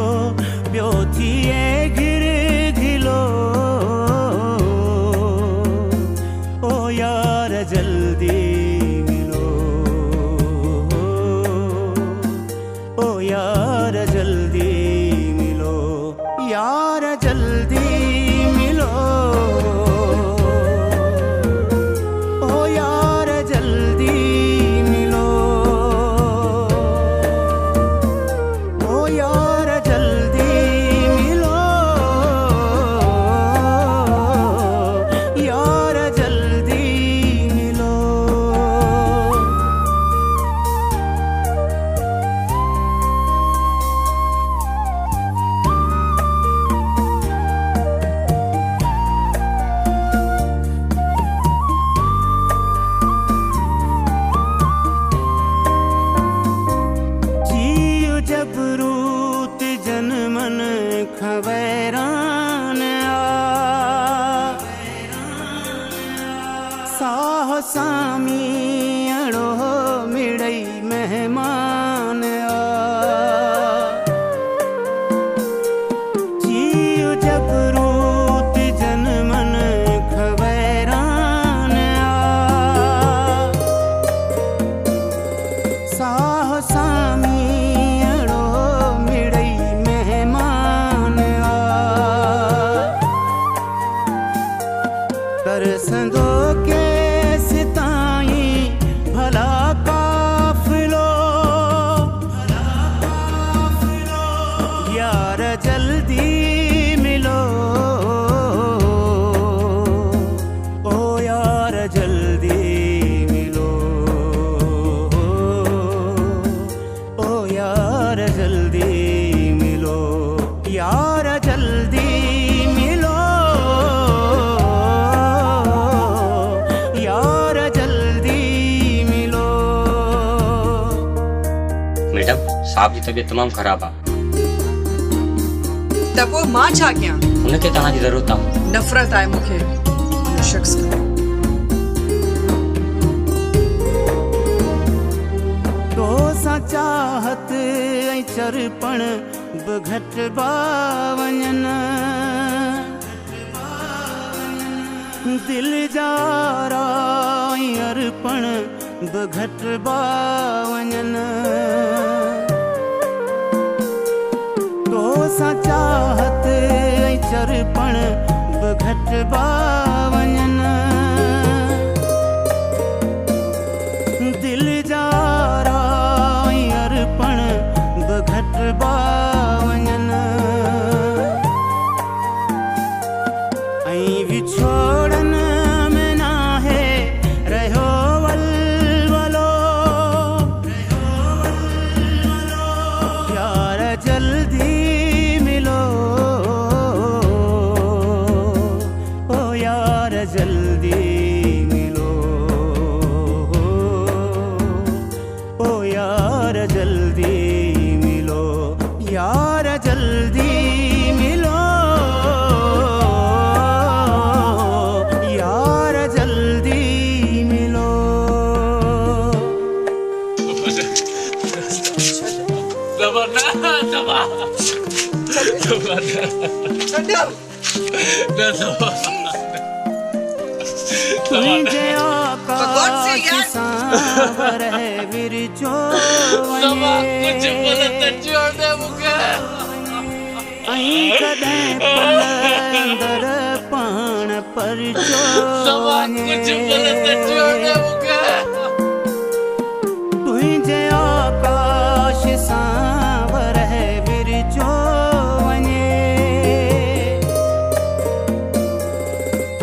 पियो थिए घिर घिलो। ओ यार जल्दी मिलो, ओ यार जल्दी मिलो, यार जल्दी मिलो, साहब जी तबीयत तमाम खराब है। त पोइ मां छा कयां? उनखे तव्हां जी ज़रूरत आहे। नफ़रत आहे मूंखे उन शख़्स खां। तो सां चाहत ऐं चरपण बि घटिबा वञनि, दिल जा राई अर्पण बि घटिबा वञनि। तो सां चाहत ऐं चरपण बि घटिबा वञनि, दिल जा राई अर्पण बि घटिबा वञनि। ऐं विछोड़न में नाहे रहियो वलवलो, यार जल्दी मिलो, यार जल्दी मिलो। तुझे आकाश सांवर है विरचो अहीं कदें पलंदर पाण पर तुझे आकाश सांवर है विरचो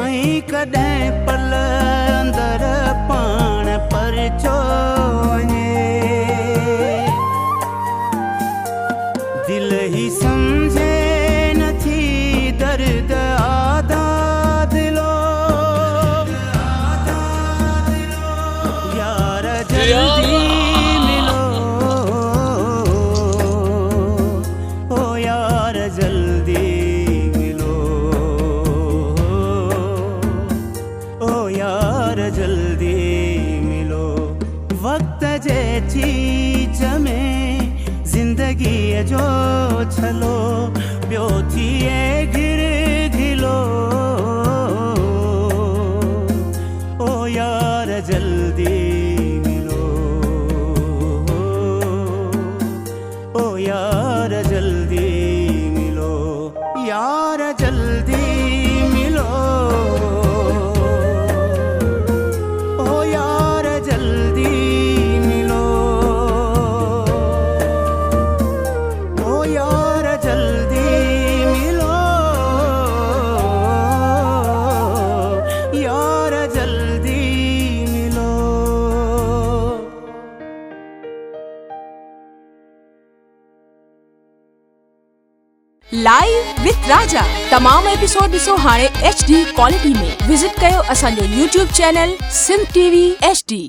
अहीं कदें पलंदर पाण पर दिल ही समझे नथी दर्द आधा दिलो, यार जल्दी मिलो, ओ यार जल्दी मिलो, ओ यार जल्दी मिलो। वक्त जे चीज में जिंदगी जो छलो प्यो थिए घिर घिलो, ओ यार जल्दी मिलो, ओ यार जल्दी मिलो, यार जल्दी मिलो, ओ यार जल्दी मिलो, ओ यार जल्दी मिलो, यार जल्दी मिलो। लाइव विथ राजा तमाम एपिसोड ॾिसो हाणे HD क्वालिटी में। विजिट कयो असांजो YouTube channel Sindh TV HD।